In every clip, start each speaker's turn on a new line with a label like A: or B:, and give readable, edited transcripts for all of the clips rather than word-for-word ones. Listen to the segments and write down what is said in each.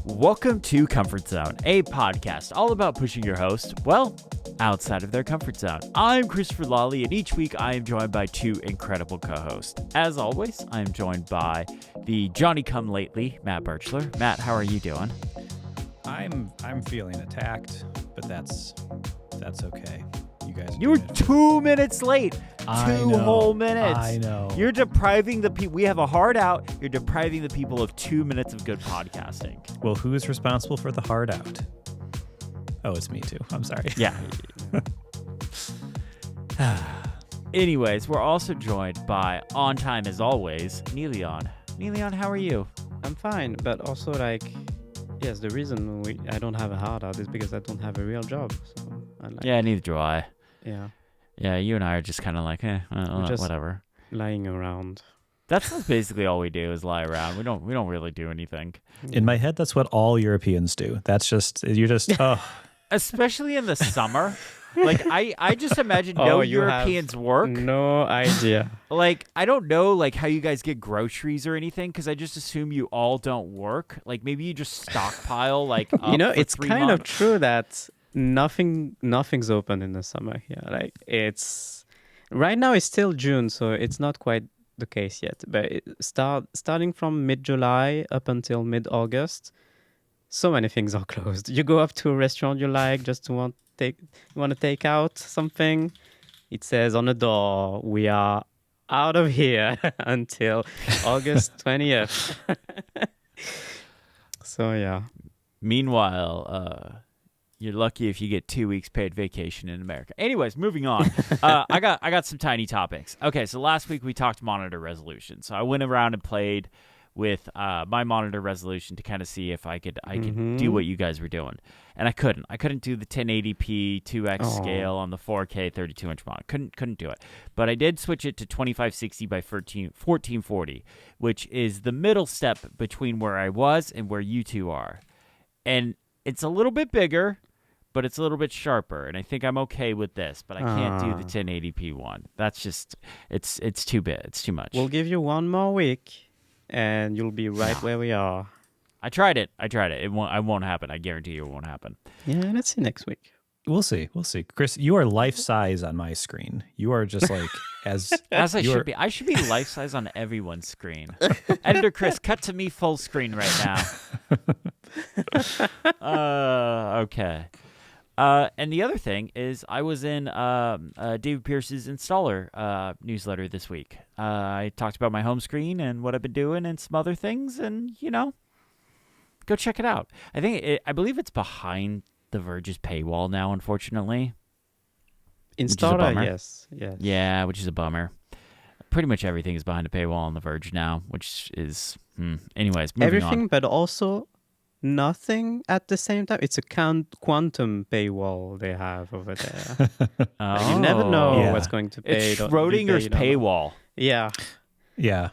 A: Welcome to Comfort Zone, a podcast all about pushing your host, well, outside of their comfort zone. I'm Christopher Lawley, and each week I am joined by two incredible co-hosts. As always, I am joined by the Johnny-come-lately, Matt Birchler. Matt, how are you doing?
B: I'm feeling attacked, but that's okay.
A: You were 2 minutes late. Two whole minutes.
B: I know.
A: You're depriving the people. We have a hard out. You're depriving the people of 2 minutes of good podcasting.
B: Well, who is responsible for the hard out? Oh, it's me too. I'm sorry.
A: Yeah. Anyways, we're also joined by, on time as always, Niléane. Niléane, how are you?
C: I'm fine, but also yes, the reason I don't have a hard out is because I don't have a real job. So
A: yeah, neither do I.
C: Yeah.
A: Yeah, you and I are just kind of like,
C: just
A: whatever.
C: Lying around.
A: That's basically all we do is lie around. We don't really do anything.
B: In my head, that's what all Europeans do.
A: Especially in the summer. Like I just imagine no Europeans work.
C: No idea.
A: Like I don't know like how you guys get groceries or anything because I just assume you all don't work. Like maybe you just stockpile like up
C: it's
A: for 3
C: kind
A: months.
C: of true that nothing's open in the summer here. Like it's right now it's still June, so it's not quite the case yet. But starting from mid-July up until mid-August, so many things are closed. You go up to a restaurant you like just to want to take out something. It says on the door, "We are out of here until August 20th." So yeah.
A: Meanwhile, you're lucky if you get 2 weeks paid vacation in America. Anyways, moving on. I got some tiny topics. Okay, so last week we talked monitor resolution. So I went around and played with my monitor resolution to kind of see if I could do what you guys were doing. And I couldn't. I couldn't do the 1080p 2x scale on the 4K 32-inch monitor. Couldn't do it. But I did switch it to 2560 by 1440, which is the middle step between where I was and where you two are. And it's a little bit bigger, but it's a little bit sharper, and I think I'm okay with this, but I can't do the 1080p one. That's just, it's too big. It's too much.
C: We'll give you one more week, and you'll be right where we are.
A: I tried it. It won't happen. I guarantee you it won't happen.
C: Yeah, let's see next week.
B: We'll see. Chris, you are life size on my screen. You are just like
A: as I should be. I should be life size on everyone's screen. Editor Chris, cut to me full screen right now. Okay. And the other thing is I was in David Pierce's installer newsletter this week. I talked about my home screen and what I've been doing and some other things, and, go check it out. I believe it's behind the Verge's paywall now, unfortunately.
C: Installer, yes.
A: Yeah, which is a bummer. Pretty much everything is behind a paywall on the Verge now, which is... Anyways, moving
C: everything,
A: on.
C: But also... nothing at the same time. It's a quantum paywall they have over there. You never know what's going to pay.
A: It's Schrodinger's paywall.
C: Yeah.
B: Yeah.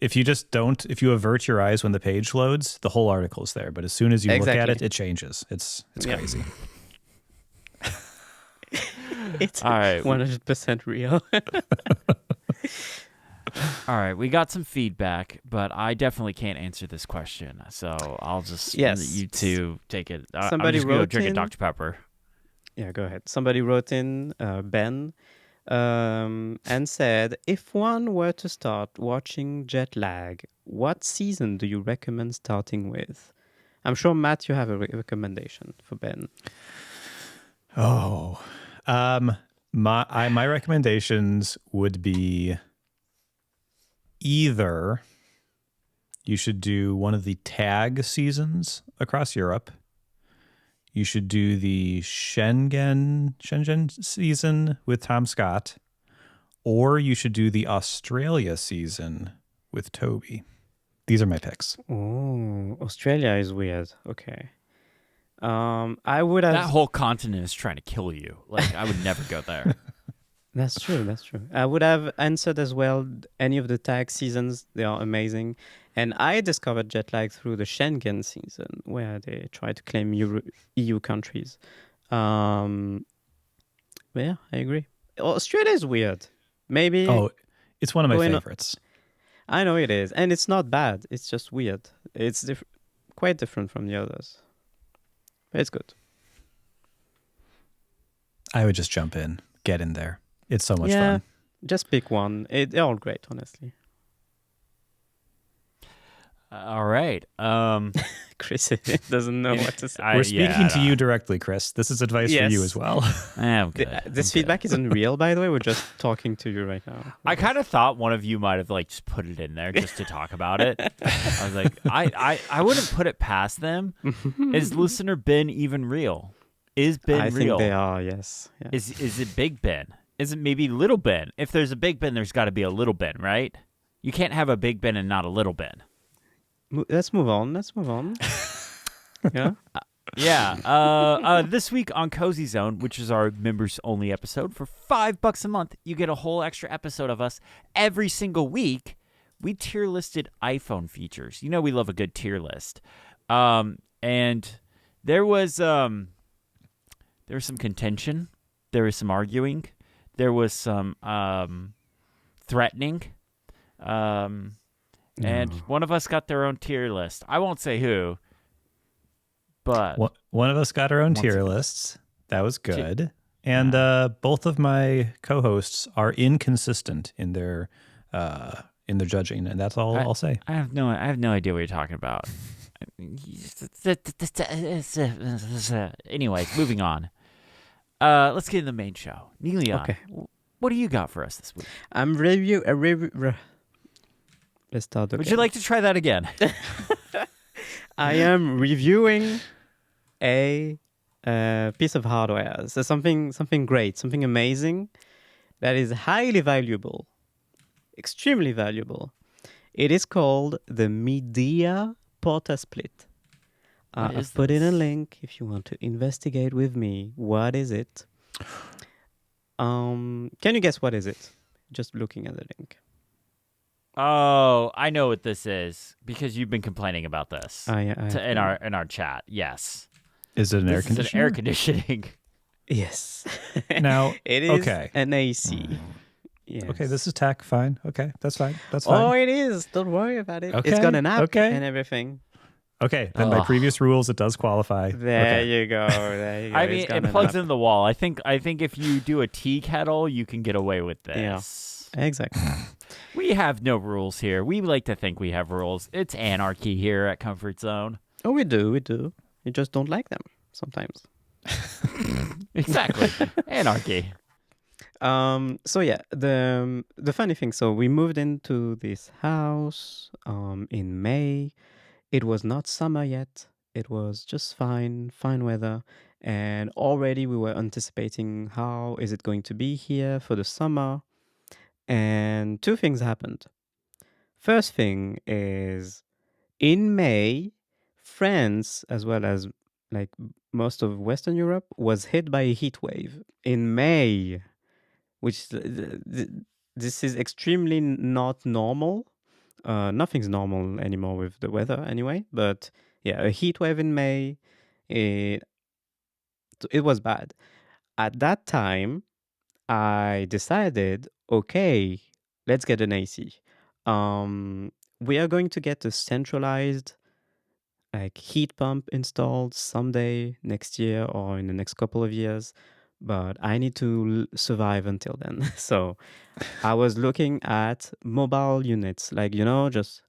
B: If you avert your eyes when the page loads, the whole article is there. But as soon as you look at it, it changes. It's crazy.
C: It's
A: all right.
C: 100% real.
A: All right, we got some feedback, but I definitely can't answer this question. So I'll just you two take it.
C: Somebody
A: I'm just
C: wrote
A: go drink
C: in,
A: a Dr. Pepper.
C: Yeah, go ahead. Somebody wrote in, Ben, and said, if one were to start watching Jet Lag, what season do you recommend starting with? I'm sure, Matt, you have a recommendation for Ben.
B: Oh, my recommendations would be either you should do one of the tag seasons across Europe. You should do the Shenzhen season with Tom Scott, or you should do the Australia season with Toby. These are my picks.
C: Oh, Australia is weird. Okay. I would have...
A: That whole continent is trying to kill you. Like, I would never go there.
C: That's true. I would have answered as well any of the tag seasons. They are amazing. And I discovered jet lag through the Schengen season, where they try to claim EU countries. Yeah, I agree. Australia is weird. Maybe...
B: Oh, it's one of my favorites.
C: I know it is. And it's not bad. It's just weird. It's quite different from the others. But it's good.
B: I would just jump in, get in there. It's so much
C: Yeah.
B: fun.
C: Just pick one. They're all great, honestly.
A: All right.
C: Chris doesn't know what to say.
B: We're speaking to you directly, Chris. This is advice for you
C: Yes.
B: as well.
A: I'm good.
C: This
A: I'm
C: feedback isn't real, by the way. We're just talking to you right now.
A: I kind of thought one of you might have like just put it in there just to talk about it. I was like, I wouldn't put it past them. Is listener Ben even real? Is Ben
C: I
A: real?
C: think they are, yes. Yeah.
A: Is it Big Ben? Is it maybe Little Ben? If there's a Big Ben, there's got to be a Little Ben, right? You can't have a Big Ben and not a Little Ben.
C: Let's move on. Yeah.
A: Yeah. This week on Cozy Zone, which is our members only episode, for $5 a month, you get a whole extra episode of us every single week. We tier listed iPhone features. You know we love a good tier list. And there was some contention. There was some arguing. There was some threatening. And one of us got their own tier list. I won't say who, but
B: one of us got our own tier lists. That was good. And both of my co-hosts are inconsistent in their judging, and that's all I'll say.
A: I have no idea what you're talking about. Anyways, moving on. Let's get in the main show. Niléane,
C: Okay.
A: What do you got for us this week?
C: I'm Let's start again.
A: Would you like to try that again?
C: I am reviewing a piece of hardware. So something great, something amazing that is highly valuable, extremely valuable. It is called the Media Porta Split. I've put in a link if you want to investigate with me. What is it? Can you guess what is it? Just looking at the link.
A: Oh, I know what this is because you've been complaining about this in our chat. Yes.
B: Is it an air conditioner?
A: It's an air conditioning.
C: Yes.
B: Now,
C: it is
B: okay.
C: an AC. Yes.
B: Okay, this is tech. Fine. Okay, that's fine.
C: Oh, it is. Don't worry about it.
B: Okay.
C: It's got an app
B: Okay.
C: and everything.
B: Okay, then by previous rules, it does qualify.
C: There
B: Okay.
C: you go. There you go.
A: I mean, it plugs into the wall. I think if you do a tea kettle, you can get away with this.
C: Yeah. Exactly.
A: We have no rules here. We like to think we have rules. It's anarchy here at Comfort Zone.
C: Oh, we do. You just don't like them sometimes.
A: Exactly. Anarchy.
C: So yeah, the funny thing. So we moved into this house in May. It was not summer yet. It was just fine weather, and already we were anticipating how is it going to be here for the summer. And two things happened. First thing is in May, France, as well as like most of Western Europe, was hit by a heat wave in May, which this is extremely not normal. Nothing's normal anymore with the weather anyway. But yeah, a heat wave in May, it was bad. At that time, I decided, okay, let's get an AC. We are going to get a centralized like heat pump installed someday next year or in the next couple of years, but I need to survive until then. So I was looking at mobile units, like, just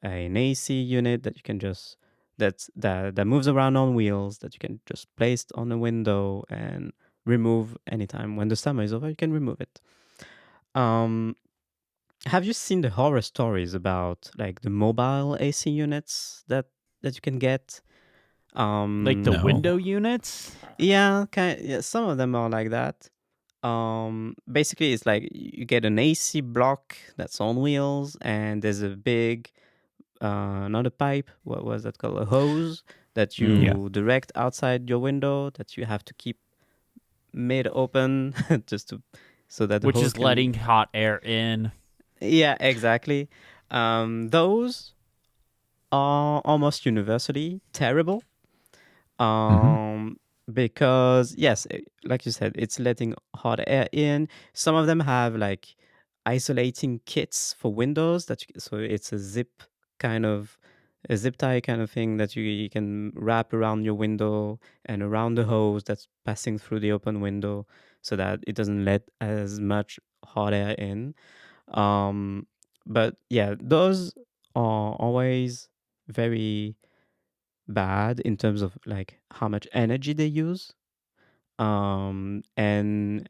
C: an AC unit that you can just that moves around on wheels, that you can just place on a window and remove anytime. When the summer is over, you can remove it. Have you seen the horror stories about like the mobile AC units that you can get?
A: Like the
B: No.
A: window units?
C: Yeah, some of them are like that. Basically, it's like you get an AC block that's on wheels, and there's a big, not a pipe. What was that called? A hose that you direct outside your window that you have to keep mid open so that the
A: Which
C: hose
A: is
C: can-
A: letting hot air in.
C: Yeah, exactly. Those are almost universally terrible. Because yes, like you said, it's letting hot air in. Some of them have like isolating kits for windows so it's a zip kind of a zip tie kind of thing that you can wrap around your window and around the hose that's passing through the open window so that it doesn't let as much hot air in. Um, but yeah, those are always very bad in terms of like how much energy they use. And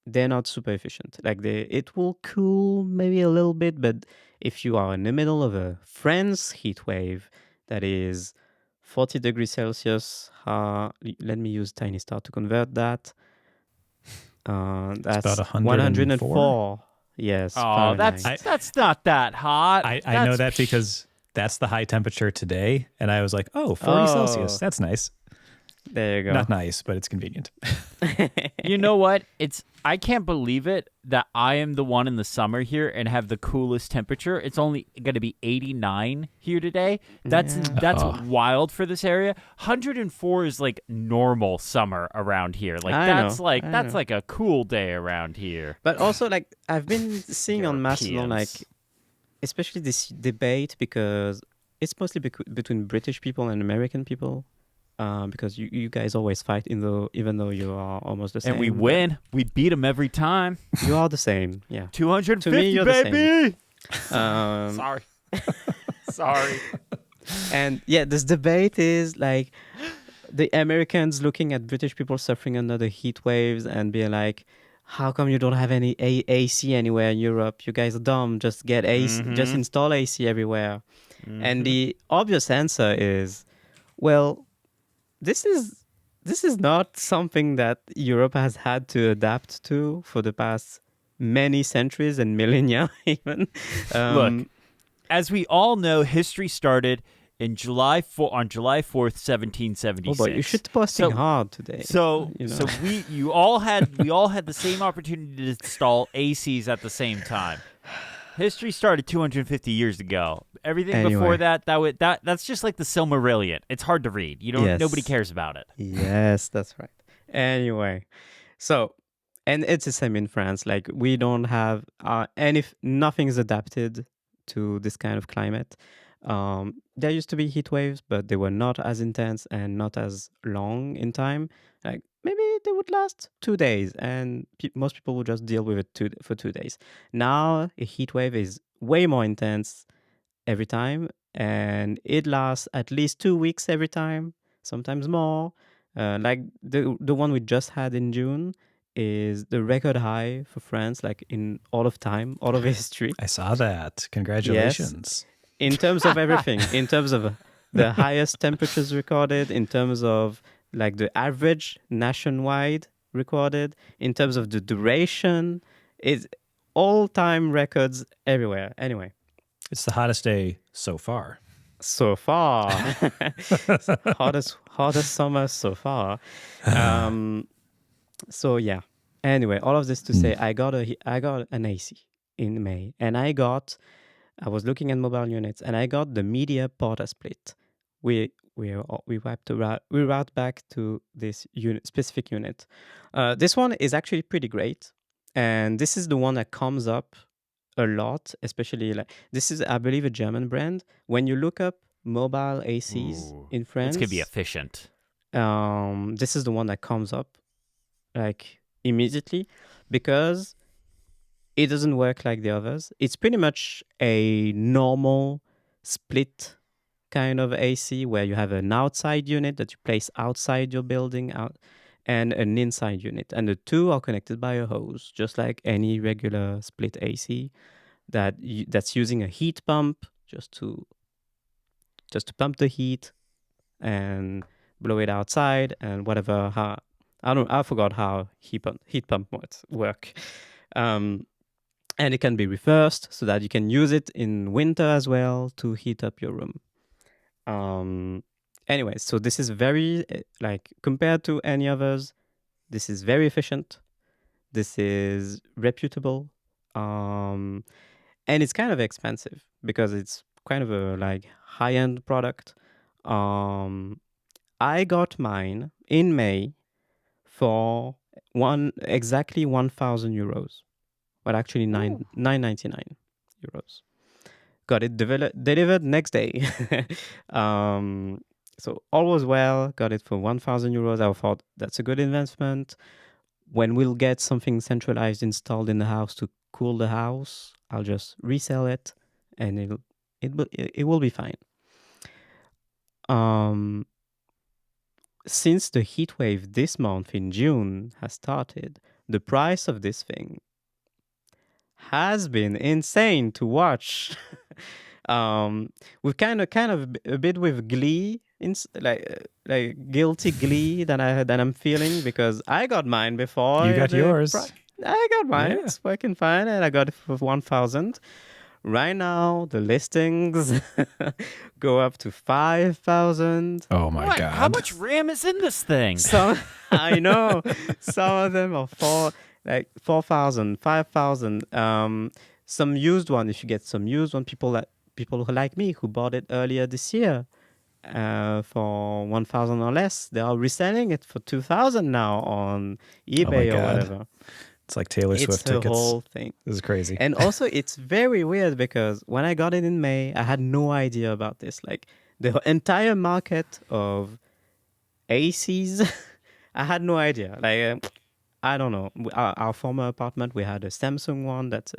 C: they're not super efficient. Like it will cool maybe a little bit, but if you are in the middle of a France heat wave that is 40 degrees Celsius, let me use tiny star to convert that.
B: It's about
C: That's
B: 104.
C: 104. Yes,
A: Oh,
C: Fahrenheit.
A: that's not that hot.
B: I know that because that's the high temperature today. And I was like, oh, 40 Celsius.
C: Oh,
B: That's nice.
C: there you go.
B: Not nice, but it's convenient.
A: You know what? I can't believe it that I am the one in the summer here and have the coolest temperature. It's only going to be 89 here today. That's wild for this area. 104 is like normal summer around here. Like
C: I
A: that's
C: know,
A: like
C: I
A: that's
C: know.
A: like a cool day around here.
C: But also, like, I've been seeing on Mastodon, like,
A: Europeans.
C: especially this debate because it's mostly between British people and American people. Because you guys always fight, even though you are almost the same.
A: And we
C: but
A: win. We beat them every time.
C: You are the same, yeah.
A: 250,
C: To me, you're the same.
A: baby.
C: Um,
A: Sorry. Sorry.
C: and yeah, this debate is like the Americans looking at British people suffering under the heat waves and being like, how come you don't have any AC anywhere in Europe? You guys are dumb. Just get AC. Just install AC everywhere. And the obvious answer is, well, this is not something that Europe has had to adapt to for the past many centuries and millennia, even.
A: Look, as we all know, history started in July 4th, 1776.
C: Oh, but you should be posting hard today.
A: So,
C: you know.
A: so we all had the same opportunity to install ACs at the same time. History started 250 years ago. Everything before
C: Anyway.
A: that's just like the Silmarillion. It's hard to read. Nobody cares about it.
C: Yes, that's right. Anyway, so, and it's the same in France. Like, we don't have and if nothing is adapted to this kind of climate. There used to be heat waves, but they were not as intense and not as long in time. Like, maybe they would last 2 days, and most people would just deal with it for 2 days. Now a heat wave is way more intense every time, and it lasts at least 2 weeks every time, sometimes more. Like the one we just had in June is the record high for France, like in all of time, all of history.
B: I saw that. Congratulations.
C: In terms of everything, in terms of the highest temperatures recorded, in terms of like the average nationwide recorded, in terms of the duration, it's all-time records everywhere. Anyway.
B: It's the hottest day so far.
C: So far. hottest summer so far. So yeah. Anyway, all of this to say, I got an AC in May, and I was looking at mobile units, and I got the media porta split. We route back to this specific unit. This one is actually pretty great, and this is the one that comes up a lot, especially like this is, I believe, a German brand. When you look up mobile ACs in France,
A: It's gonna be efficient.
C: this is the one that comes up like immediately because it doesn't work like the others. It's pretty much a normal split kind of AC where you have an outside unit that you place outside your building and an inside unit. And the two are connected by a hose, just like any regular split AC that's using a heat pump just to pump the heat and blow it outside and whatever. I forgot how heat pump work. And it can be reversed so that you can use it in winter as well to heat up your room. Anyway, so this is very, like, compared to any others, this is very efficient. This is reputable. And it's kind of expensive because it's kind of a like high-end product. I got mine in May for exactly 1,000 euros. But actually 999 euros. got it delivered next day. So all was well. Got it for 1,000 euros. I thought that's a good investment. When we'll get something centralized installed in the house to cool the house, I'll just resell it, and it will be fine. Since the heat wave this month in June has started, the price of this thing has been insane to watch. We've kind of a bit with glee, like guilty glee that I'm feeling, because I got mine before.
B: You got yours.
C: I got mine.
B: Yeah.
C: It's working fine, and I got it for 1,000. Right now, the listings go up to 5,000.
B: Oh my
A: What?
B: God.
A: How much RAM is in this thing?
C: Some I know. Some of them are 4,000, 5,000. Some used one. If you get some used one, people who like me who bought it earlier this year, for 1,000 or less, they are reselling it for 2,000 now on eBay or
B: God.
C: whatever.
B: It's like Taylor Swift
C: It's the
B: tickets.
C: whole thing.
B: This is crazy.
C: And also, it's very weird because when I got it in May, I had no idea about this. Like the entire market of ACs, I had no idea. Like I don't know. Our former apartment, we had a Samsung one. That's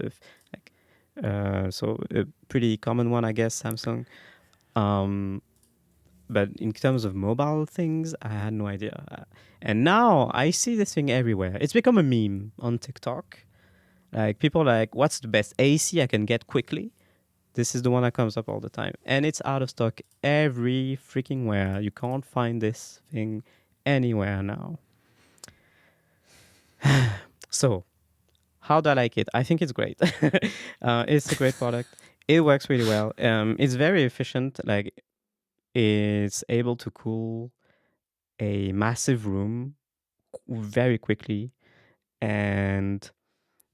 C: so a pretty common one, I guess. Samsung. But in terms of mobile things, I had no idea. And now I see this thing everywhere. It's become a meme on TikTok. Like people are like, what's the best AC I can get quickly? This is the one that comes up all the time. And it's out of stock every freaking where. You can't find this thing anywhere now. So, how do I like it? I think it's great. It's a great product. It works really well. It's very efficient. Like, it's able to cool a massive room very quickly. And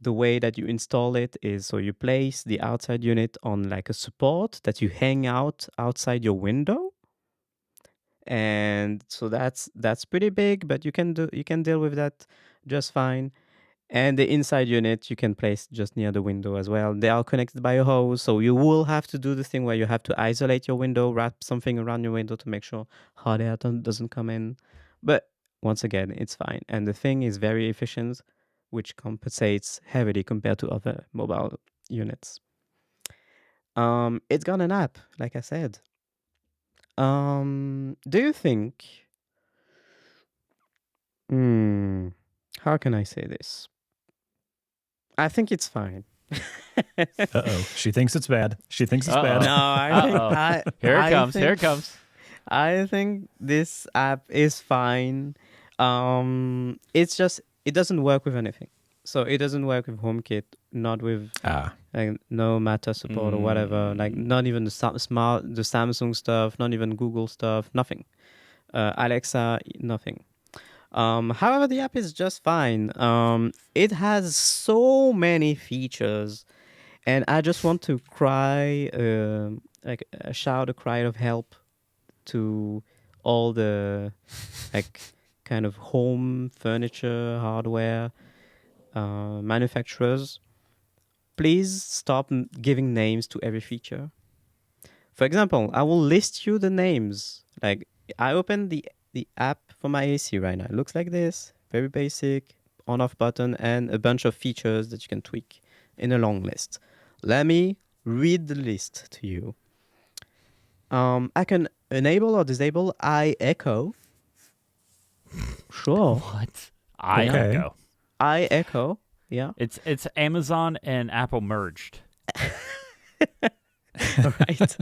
C: the way that you install it is, so you place the outside unit on like a support that you hang out outside your window. And so that's pretty big, but you can deal with that just fine. And the inside unit you can place just near the window as well. They are connected by a hose, so you will have to do the thing where you have to isolate your window, wrap something around your window to make sure hot air doesn't come in. But once again, it's fine. And the thing is very efficient, which compensates heavily compared to other mobile units. It's got an app, like I said. Do you think... how can I say this? I think it's fine.
B: Uh-oh. She thinks it's bad. She thinks it's bad.
C: No, I think
A: Here it
C: I
A: comes.
C: think-
A: Here it comes.
C: I think this app is fine. It's just it doesn't work with anything. So it doesn't work with HomeKit, not with like no Matter support or whatever. Like not even the Samsung stuff, not even Google stuff, nothing. Alexa, nothing. However, the app is just fine. It has so many features, and I just want to cry, shout a cry of help to all the like kind of home furniture hardware manufacturers. Please stop giving names to every feature. For example, I will list you the names. Like I opened the app for my AC right now. It looks like this, very basic, on-off button, and a bunch of features that you can tweak in a long list. Let me read the list to you. I can enable or disable eye echo. Sure.
A: What? I
B: Okay.
A: go.
C: Eye echo. Yeah.
A: It's Amazon and Apple merged.
C: Right.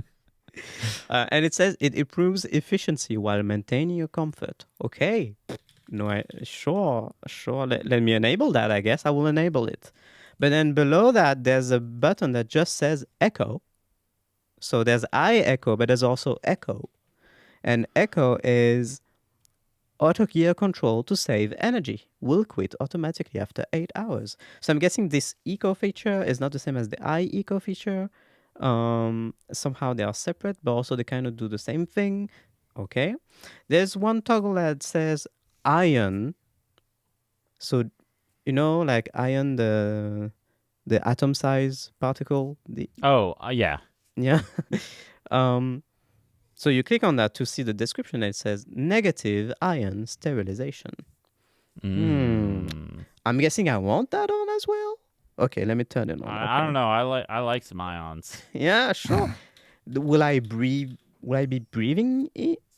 C: And it says it improves efficiency while maintaining your comfort. Okay. No, sure. Let me enable that, I guess. I will enable it. But then below that, there's a button that just says echo. So there's eye echo, but there's also echo. And echo is auto gear control to save energy. Will quit automatically after 8 hours. So I'm guessing this eco feature is not the same as the eye eco feature. Somehow they are separate, but also they kind of do the same thing. Okay. There's one toggle that says ion. So, like ion, the atom size particle.
A: Oh, yeah.
C: Yeah. So you click on that to see the description. And it says negative ion sterilization. I'm guessing I want that on as well. Okay, let me turn it on.
A: I don't know. I like some ions.
C: Yeah, sure. Will I breathe? Will I be breathing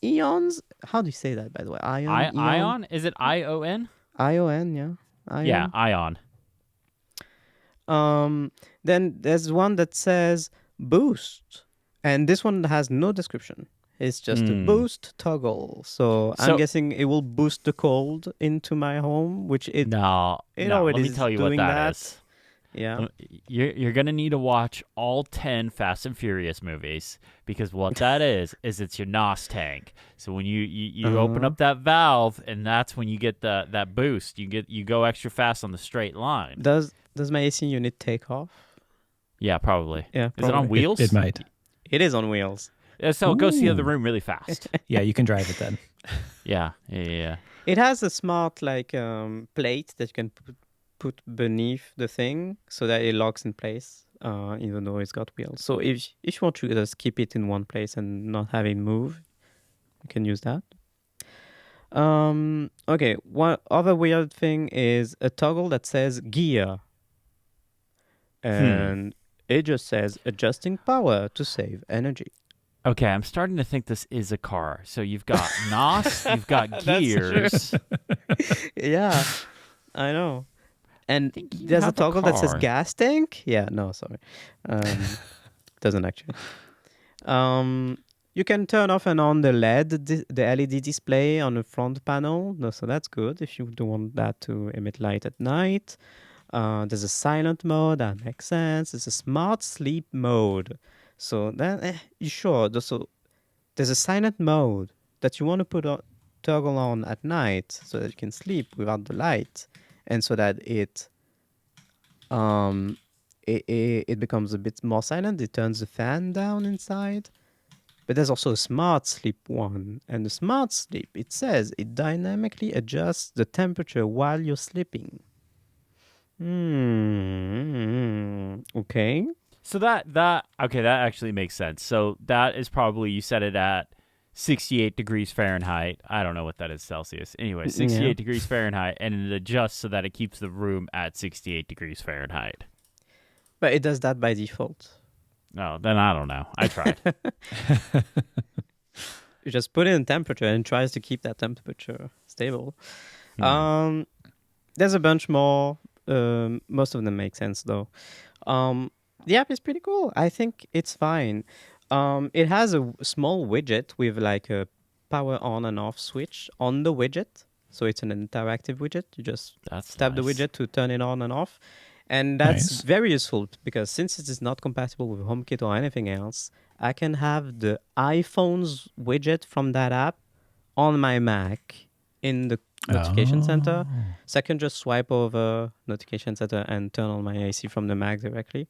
C: eons? How do you say that, by the way? Ion.
A: Ion? Is it ION?
C: ION. Yeah. Ion.
A: Yeah, ion.
C: Then there's one that says boost, and this one has no description. It's just a boost toggle. So I'm guessing it will boost the cold into my home, which it already
A: let me
C: is
A: tell you what
C: doing
A: that is.
C: Yeah.
A: You're gonna need to watch all 10 Fast and Furious movies, because what that is it's your NOS tank. So when you open up that valve, and that's when you get that boost. You go extra fast on the straight line.
C: Does my AC unit take off?
A: Yeah, probably.
C: Yeah,
A: Is it on wheels?
B: It might.
C: It is on wheels.
A: So it goes to the other room really fast.
B: Yeah, you can drive it then.
A: Yeah.
C: It has a smart plate that you can put beneath the thing so that it locks in place, even though it's got wheels. So if you want to just keep it in one place and not have it move, you can use that. Okay, one other weird thing is a toggle that says gear. And it just says adjusting power to save energy.
A: Okay, I'm starting to think this is a car. So you've got NOS, you've got gears.
C: Yeah, I know. And there's a toggle that says gas tank. Yeah, no, sorry. Doesn't actually. You can turn off and on the LED display on the front panel. No, so that's good if you don't want that to emit light at night. There's a silent mode. That makes sense. There's a smart sleep mode. So that so there's a silent mode that you want to put a toggle on at night so that you can sleep without the light, and so that it becomes a bit more silent. It turns the fan down inside. But there's also a smart sleep one, and the smart sleep, it says it dynamically adjusts the temperature while you're sleeping. Okay.
A: So that actually makes sense. So that is probably, you set it at 68 degrees Fahrenheit. I don't know what that is Celsius. Anyway, 68 degrees Fahrenheit, and it adjusts so that it keeps the room at 68 degrees Fahrenheit.
C: But it does that by default.
A: No, then I don't know. I tried.
C: You just put in temperature and it tries to keep that temperature stable. There's a bunch more. Most of them make sense though. The app is pretty cool. I think it's fine. It has a small widget with like a power on and off switch on the widget. So it's an interactive widget. You just tap the widget to turn it on and off. And that's very useful because since it is not compatible with HomeKit or anything else, I can have the iPhone's widget from that app on my Mac in the notification center. So I can just swipe over notification center and turn on my AC from the Mac directly.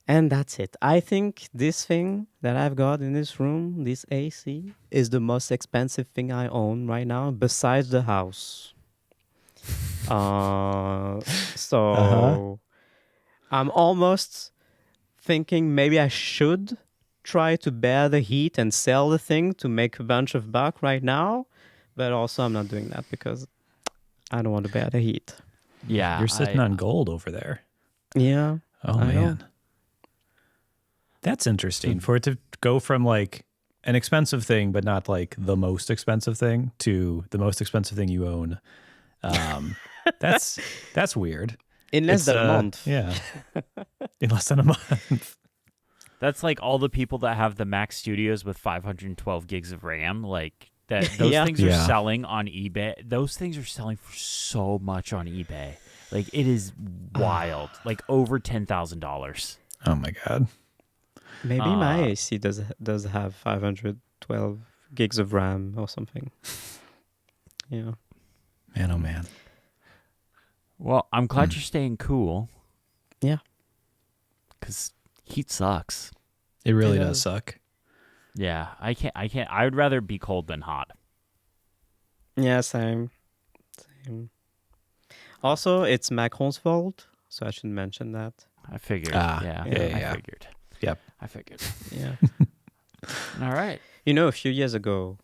C: And that's it. I think this thing that I've got in this room, this AC, is the most expensive thing I own right now besides the house. So I'm almost thinking maybe I should try to bear the heat and sell the thing to make a bunch of buck right now. But also I'm not doing that because I don't want to bear the heat.
A: Yeah.
B: You're sitting on gold over there.
C: Yeah.
B: Oh, man. That's interesting. For it to go from like an expensive thing, but not like the most expensive thing, to the most expensive thing you own. That's weird.
C: In less than a month.
B: Yeah. In less than a month.
A: That's like all the people that have the Mac Studios with 512 gigs of RAM. Like that, those things are selling on eBay. Those things are selling for so much on eBay. Like it is wild. Like over $10,000.
B: Oh my God.
C: Maybe my AC does have 512 gigs of RAM or something. Yeah.
B: Man, oh man.
A: Well, I'm glad you're staying cool.
C: Yeah.
A: Because heat sucks.
B: It really does suck.
A: Yeah, I can't. I would rather be cold than hot.
C: Yeah, same. Also, it's Macron's fault, so I should mention that.
A: I figured.
B: I
A: figured.
B: Yep.
A: I figured.
C: Yeah.
A: All right.
C: A few years ago,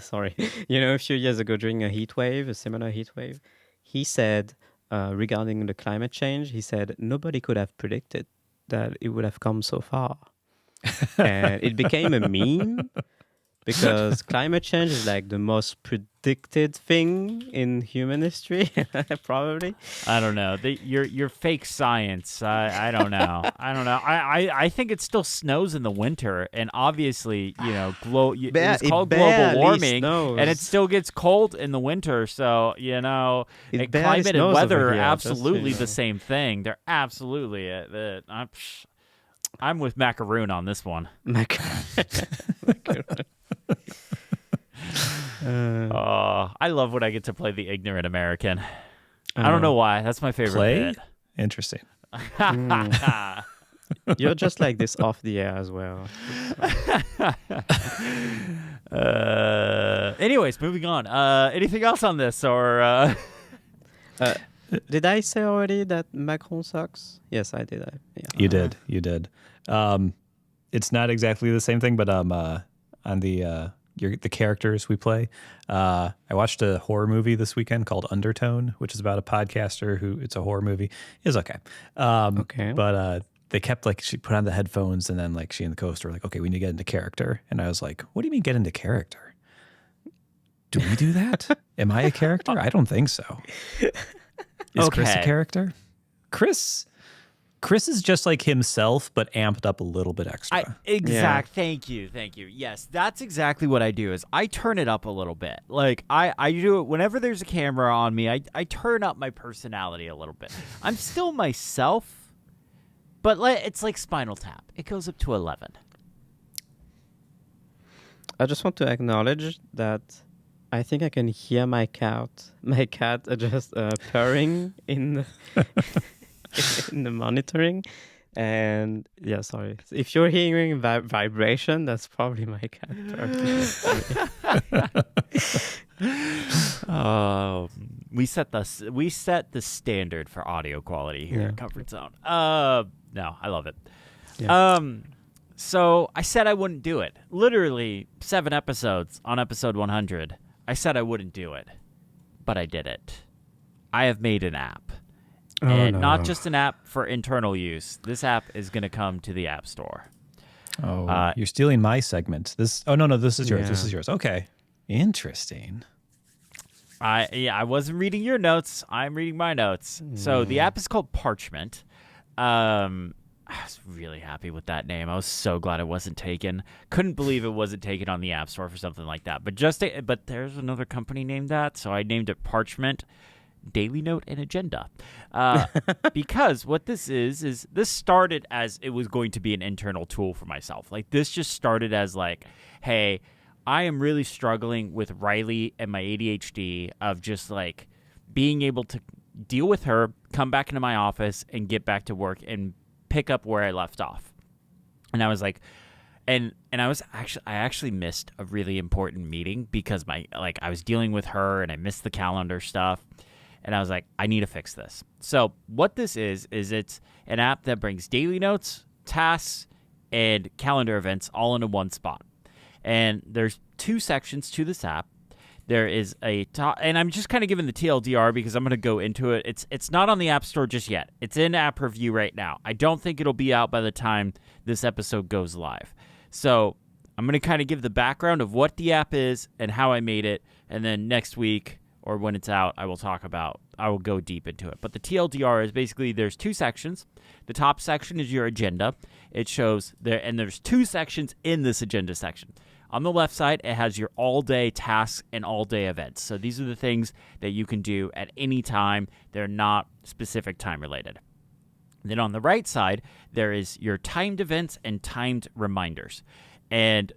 C: sorry, a few years ago during a similar heat wave, he said regarding the climate change, he said nobody could have predicted that it would have come so far. And it became a meme because climate change is like the most predicted thing in human history, probably.
A: I don't know. Your fake science. I don't know. I think it still snows in the winter, and obviously, it's called global warming,
C: snows.
A: and it still gets cold in the winter. So climate and weather are absolutely the same thing. They're absolutely it. I'm with Macaroon on this one.
C: Macaroon.
A: I love when I get to play the ignorant American. I don't know why. That's my favorite bit.
B: Interesting.
C: You're just like this off the air as well.
A: Anyways, moving on. Anything else on this, or?
C: Did I say already that Macron sucks? Yes, I did.
B: You did. It's not exactly the same thing, but on the characters we play, I watched a horror movie this weekend called Undertone, which is about a podcaster who it's a horror movie. It's okay.
C: Okay.
B: But they kept she put on the headphones, and then she and the co-host were like, okay, we need to get into character. And I was like, what do you mean get into character? Do we do that? Am I a character? I don't think so. Is Chris a character? Chris is just like himself, but amped up a little bit extra.
A: Thank you. Yes, that's exactly what I do. Is I turn it up a little bit. I do it whenever there's a camera on me. I turn up my personality a little bit. I'm still myself, but it's like Spinal Tap. It goes up to 11.
C: I just want to acknowledge that I think I can hear my cat just purring in the monitoring. And yeah, sorry. If you're hearing vibration, that's probably my cat purring.
A: We set the standard for audio quality here at Comfort Zone. No, I love it. Yeah. So I said I wouldn't do it. Literally 7 episodes on episode 100. I said I wouldn't do it, but I did it. I have made an app. Not just an app for internal use. This app is going to come to the App Store.
B: Oh, you're stealing my segment. No, this is yours. Yeah. This is yours. Okay. Interesting.
A: I wasn't reading your notes. I'm reading my notes. So the app is called Parchment. I was really happy with that name. I was so glad it wasn't taken. Couldn't believe it wasn't taken on the App Store for something like that. But there's another company named that, so I named it Parchment, Daily Note, and Agenda. Because what this is this started as it was going to be an internal tool for myself. This just started as hey, I am really struggling with Riley and my ADHD of just being able to deal with her, come back into my office, and get back to work and pick up where I left off. And I was and I actually missed a really important meeting because I was dealing with her and I missed the calendar stuff. And I was like, I need to fix this. So what this is it's an app that brings daily notes, tasks, and calendar events all into one spot. And there's 2 sections to this app. There is and I'm just kind of giving the TLDR because I'm going to go into it. It's not on the App Store just yet. It's in app review right now. I don't think it'll be out by the time this episode goes live. So I'm going to kind of give the background of what the app is and how I made it. And then next week or when it's out, I will go deep into it. But the TLDR is basically there's 2 sections. The top section is your agenda. It shows and there's 2 sections in this agenda section. On the left side, it has your all-day tasks and all-day events. So these are the things that you can do at any time. They're not specific time-related. Then on the right side, there is your timed events and timed reminders. And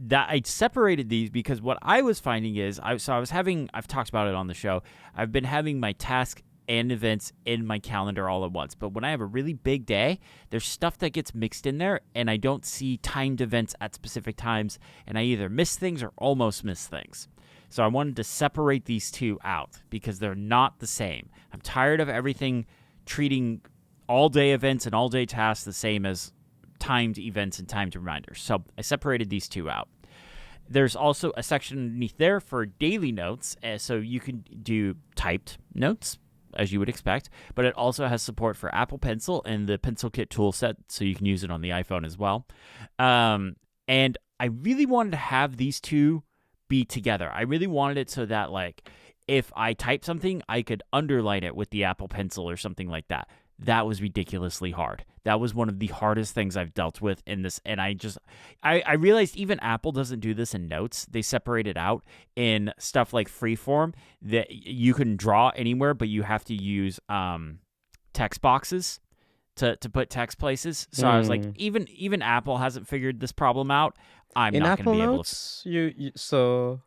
A: that I separated these because what I was finding is, I've talked about it on the show, I've been having my task and events in my calendar all at once. But when I have a really big day, there's stuff that gets mixed in there, and I don't see timed events at specific times, and I either miss things or almost miss things. So I wanted to separate these 2 out because they're not the same. I'm tired of everything treating all-day events and all-day tasks the same as timed events and timed reminders. So I separated these two out. There's also a section underneath there for daily notes, so you can do typed notes, as you would expect, but it also has support for Apple Pencil and the Pencil Kit tool set, so you can use it on the iPhone as well. And I really wanted to have these two be together. I really wanted it so that, like, if I type something, I could underline it with the Apple Pencil or something like that. That was ridiculously hard. That was one of the hardest things I've dealt with in this. And I realized even Apple doesn't do this in Notes. They separate it out in stuff like Freeform that you can draw anywhere, but you have to use text boxes to put text places. So I was like, even Apple hasn't figured this problem out. I'm
C: in
A: not going to be able
C: to. So.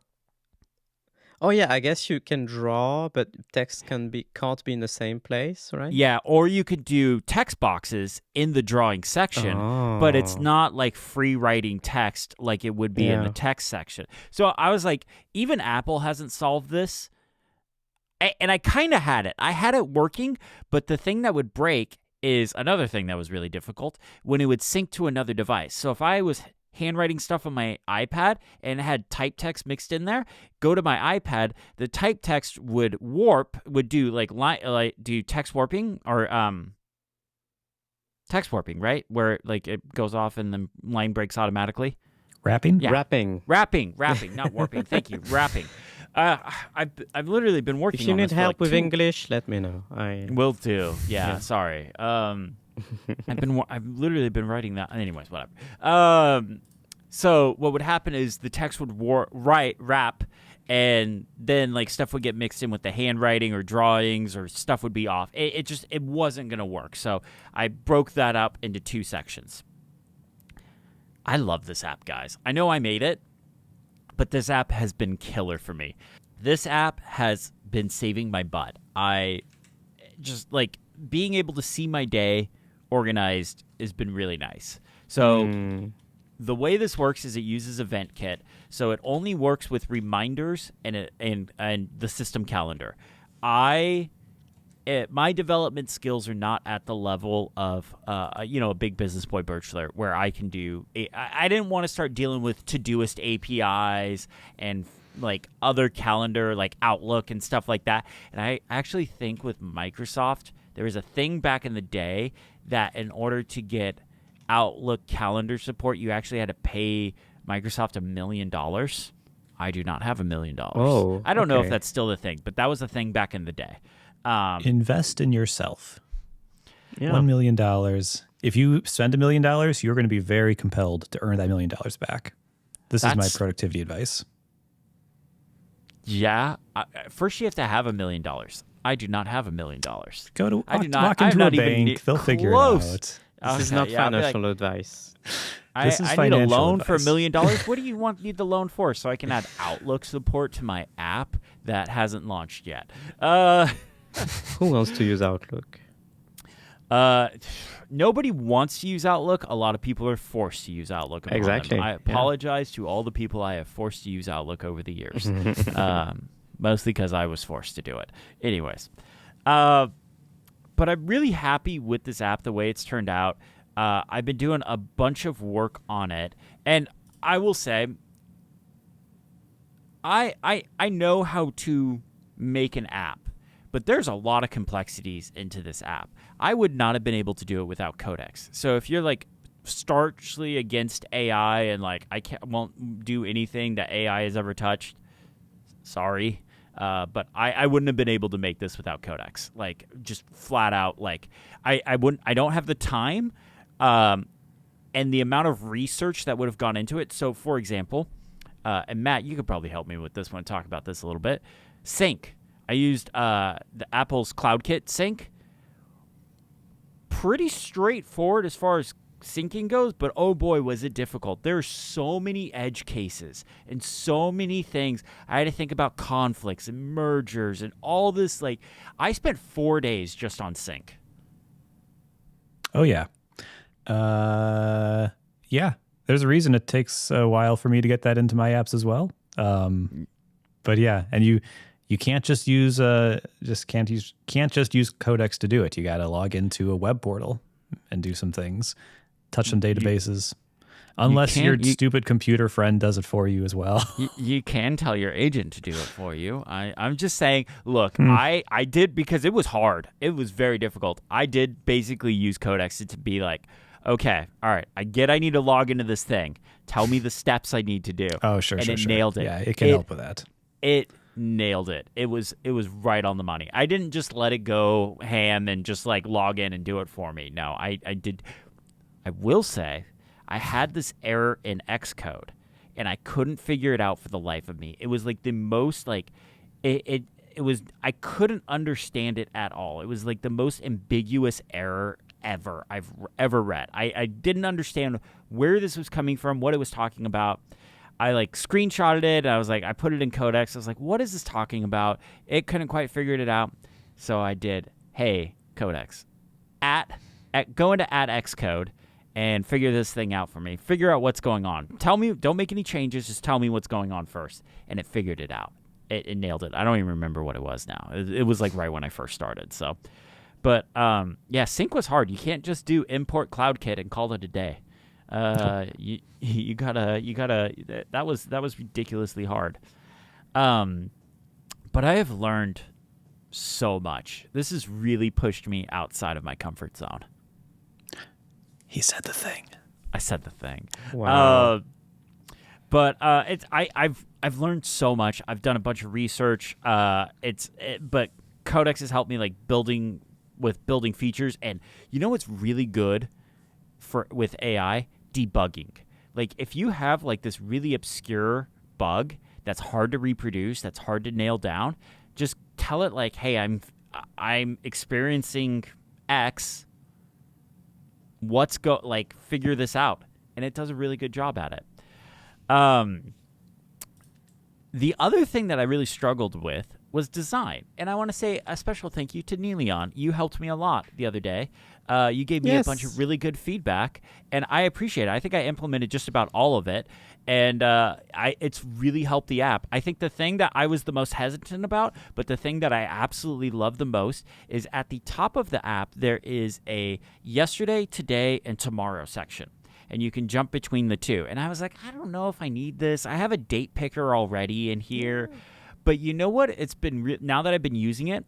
C: Oh yeah, I guess you can draw, but text can't be in the same place, right?
A: Yeah, or you could do text boxes in the drawing section, but it's not like free writing text like it would be in the text section. So I was like, even Apple hasn't solved this. And I kind of had it. I had it working, but the thing that would break is another thing that was really difficult when it would sync to another device. So if I was handwriting stuff on my iPad and it had type text mixed in there, go to my iPad, the type text would do do text warping or text warping, right? Where like it goes off and the line breaks automatically.
B: Wrapping?
A: Yeah.
C: Wrapping,
A: not warping. Thank you. Wrapping. I've literally been working on this.
C: If you need help with
A: 2
C: English, let me know.
A: Will do. Yeah. Sorry. I've literally been writing that. Anyways, whatever. So what would happen is the text would wrap, and then like stuff would get mixed in with the handwriting or drawings, or stuff would be off. It wasn't gonna work. So I broke that up into 2 sections. I love this app, guys. I know I made it, but this app has been killer for me. This app has been saving my butt. I just like being able to see my day organized has been really nice. So the way this works is it uses EventKit, so it only works with reminders and the system calendar. My development skills are not at the level of a big business boy Birchler, where I can do. I didn't want to start dealing with Todoist APIs and like other calendar like Outlook and stuff like that. And I actually think with Microsoft, there was a thing back in the day that in order to get Outlook calendar support, you actually had to pay Microsoft $1 million. I do not have $1 million.
C: Oh,
A: I don't know if that's still the thing, but that was a thing back in the day.
B: Invest in yourself.
C: Yeah.
B: $1 million. If you spend $1 million, you're going to be very compelled to earn that $1 million back. This is my productivity advice.
A: Yeah. First, you have to have $1 million. I do not have $1 million.
B: Go to
A: I'm
B: walk into a
A: not even
B: bank. They'll figure it out.
C: This is not financial advice.
B: This is
A: I need a
B: financial
A: loan
B: advice.
A: for $1 million. What do you need the loan for? So I can add Outlook support to my app that hasn't launched yet.
C: Who wants to use Outlook?
A: Nobody wants to use Outlook. A lot of people are forced to use Outlook.
C: Exactly.
A: I apologize to all the people I have forced to use Outlook over the years. Mostly because I was forced to do it. Anyways. But I'm really happy with this app, the way it's turned out. I've been doing a bunch of work on it. And I will say, I know how to make an app, but there's a lot of complexities into this app. I would not have been able to do it without Codex. So if you're like starchly against AI and like won't do anything that AI has ever touched, sorry. But I wouldn't have been able to make this without Codex. Like just flat out, like I don't have the time, and the amount of research that would have gone into it. So for example, and Matt, you could probably help me with this one, talk about this a little bit. Sync. I used the Apple's CloudKit Sync. Pretty straightforward as far as syncing goes, but oh boy, was it difficult. There are so many edge cases and so many things. I had to think about conflicts and mergers and all this. Like, I spent 4 days just on sync.
B: Oh, yeah. Yeah. There's a reason it takes a while for me to get that into my apps as well. But yeah, and you can't just use Codex to do it. You got to log into a web portal and do some things. touch some databases. Unless your stupid computer friend does it for you as well.
A: You can tell your agent to do it for you. I'm just saying, look, I did, because it was hard. It was very difficult. I did basically use Codex to be like, okay, all right, I need to log into this thing. Tell me the steps I need to do.
B: Oh, sure,
A: and
B: sure,
A: it
B: sure.
A: nailed it.
B: Yeah, it can help with that.
A: It nailed it. It was right on the money. I didn't just let it go ham and just like log in and do it for me. No, I did. I will say, I had this error in Xcode, and I couldn't figure it out for the life of me. It was like the most like it was. I couldn't understand it at all. It was like the most ambiguous error I've ever read. I didn't understand where this was coming from, what it was talking about. I like screenshotted it. I was like, I put it in Codex. I was like, what is this talking about? It couldn't quite figure it out. So I did, hey, Codex, go into @Xcode and figure this thing out for me. Figure out what's going on. Tell me, don't make any changes. Just tell me what's going on first. And it figured it out. It nailed it. I don't even remember what it was now. It was like right when I first started. So, but yeah, sync was hard. You can't just do import CloudKit and call it a day. You gotta. That was ridiculously hard. But I have learned so much. This has really pushed me outside of my comfort zone.
B: He said the thing.
A: I said the thing.
C: Wow.
A: But I've learned so much. I've done a bunch of research. But Codex has helped me like building features. And you know what's really good with AI? Debugging. Like if you have like this really obscure bug that's hard to reproduce, that's hard to nail down, just tell it like, hey, I'm experiencing X. Figure this out. And it does a really good job at it. The other thing that I really struggled with was design. And I want to say a special thank you to Niléane. You helped me a lot the other day. You gave me a bunch of really good feedback, and I appreciate it. I think I implemented just about all of it, and it's really helped the app. I think the thing that I was the most hesitant about, but the thing that I absolutely love the most, is at the top of the app, there is a yesterday, today, and tomorrow section. And you can jump between the two. And I was like, I don't know if I need this. I have a date picker already in here. Yeah. But you know what? It's been now that I've been using it,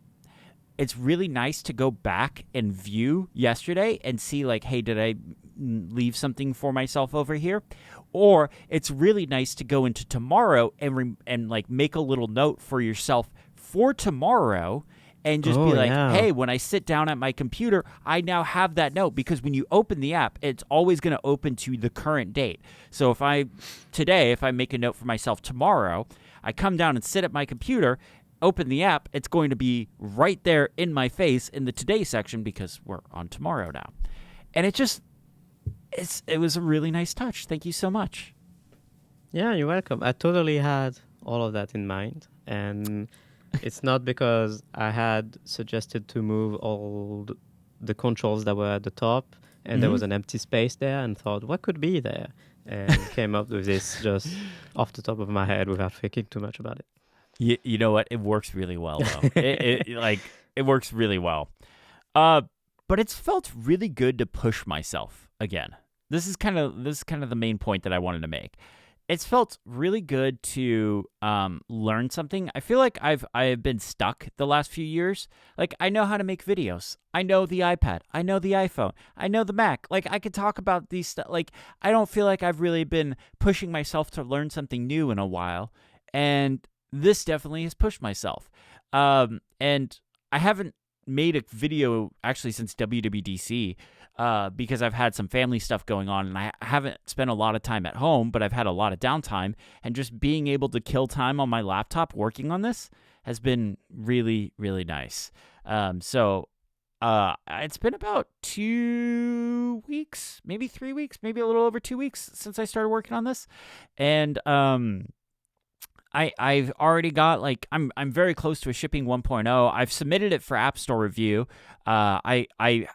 A: it's really nice to go back and view yesterday and see like, hey, did I leave something for myself over here? Or it's really nice to go into tomorrow and like make a little note for yourself for tomorrow. And just be like, hey, when I sit down at my computer, I now have that note. Because when you open the app, it's always going to open to the current date. So if I make a note for myself tomorrow, I come down and sit at my computer, open the app, it's going to be right there in my face in the today section because we're on tomorrow now. And it was a really nice touch. Thank you so much.
C: Yeah, you're welcome. I totally had all of that in mind. And it's not because I had suggested to move all the controls that were at the top and there was an empty space there and thought, what could be there? And came up with this just off the top of my head without thinking too much about it.
A: You know what? It works really well, though. It works really well. But it's felt really good to push myself again. This is kind of the main point that I wanted to make. It's felt really good to learn something. I feel like I've been stuck the last few years. Like I know how to make videos. I know the iPad. I know the iPhone. I know the Mac. Like I could talk about these stuff. Like I don't feel like I've really been pushing myself to learn something new in a while. And this definitely has pushed myself. And I haven't made a video actually since WWDC. Because I've had some family stuff going on and I haven't spent a lot of time at home, but I've had a lot of downtime, and just being able to kill time on my laptop working on this has been really, really nice. So it's been about 2 weeks, maybe 3 weeks, maybe a little over 2 weeks since I started working on this. And I've already got I'm very close to a shipping 1.0. I've submitted it for App Store review. I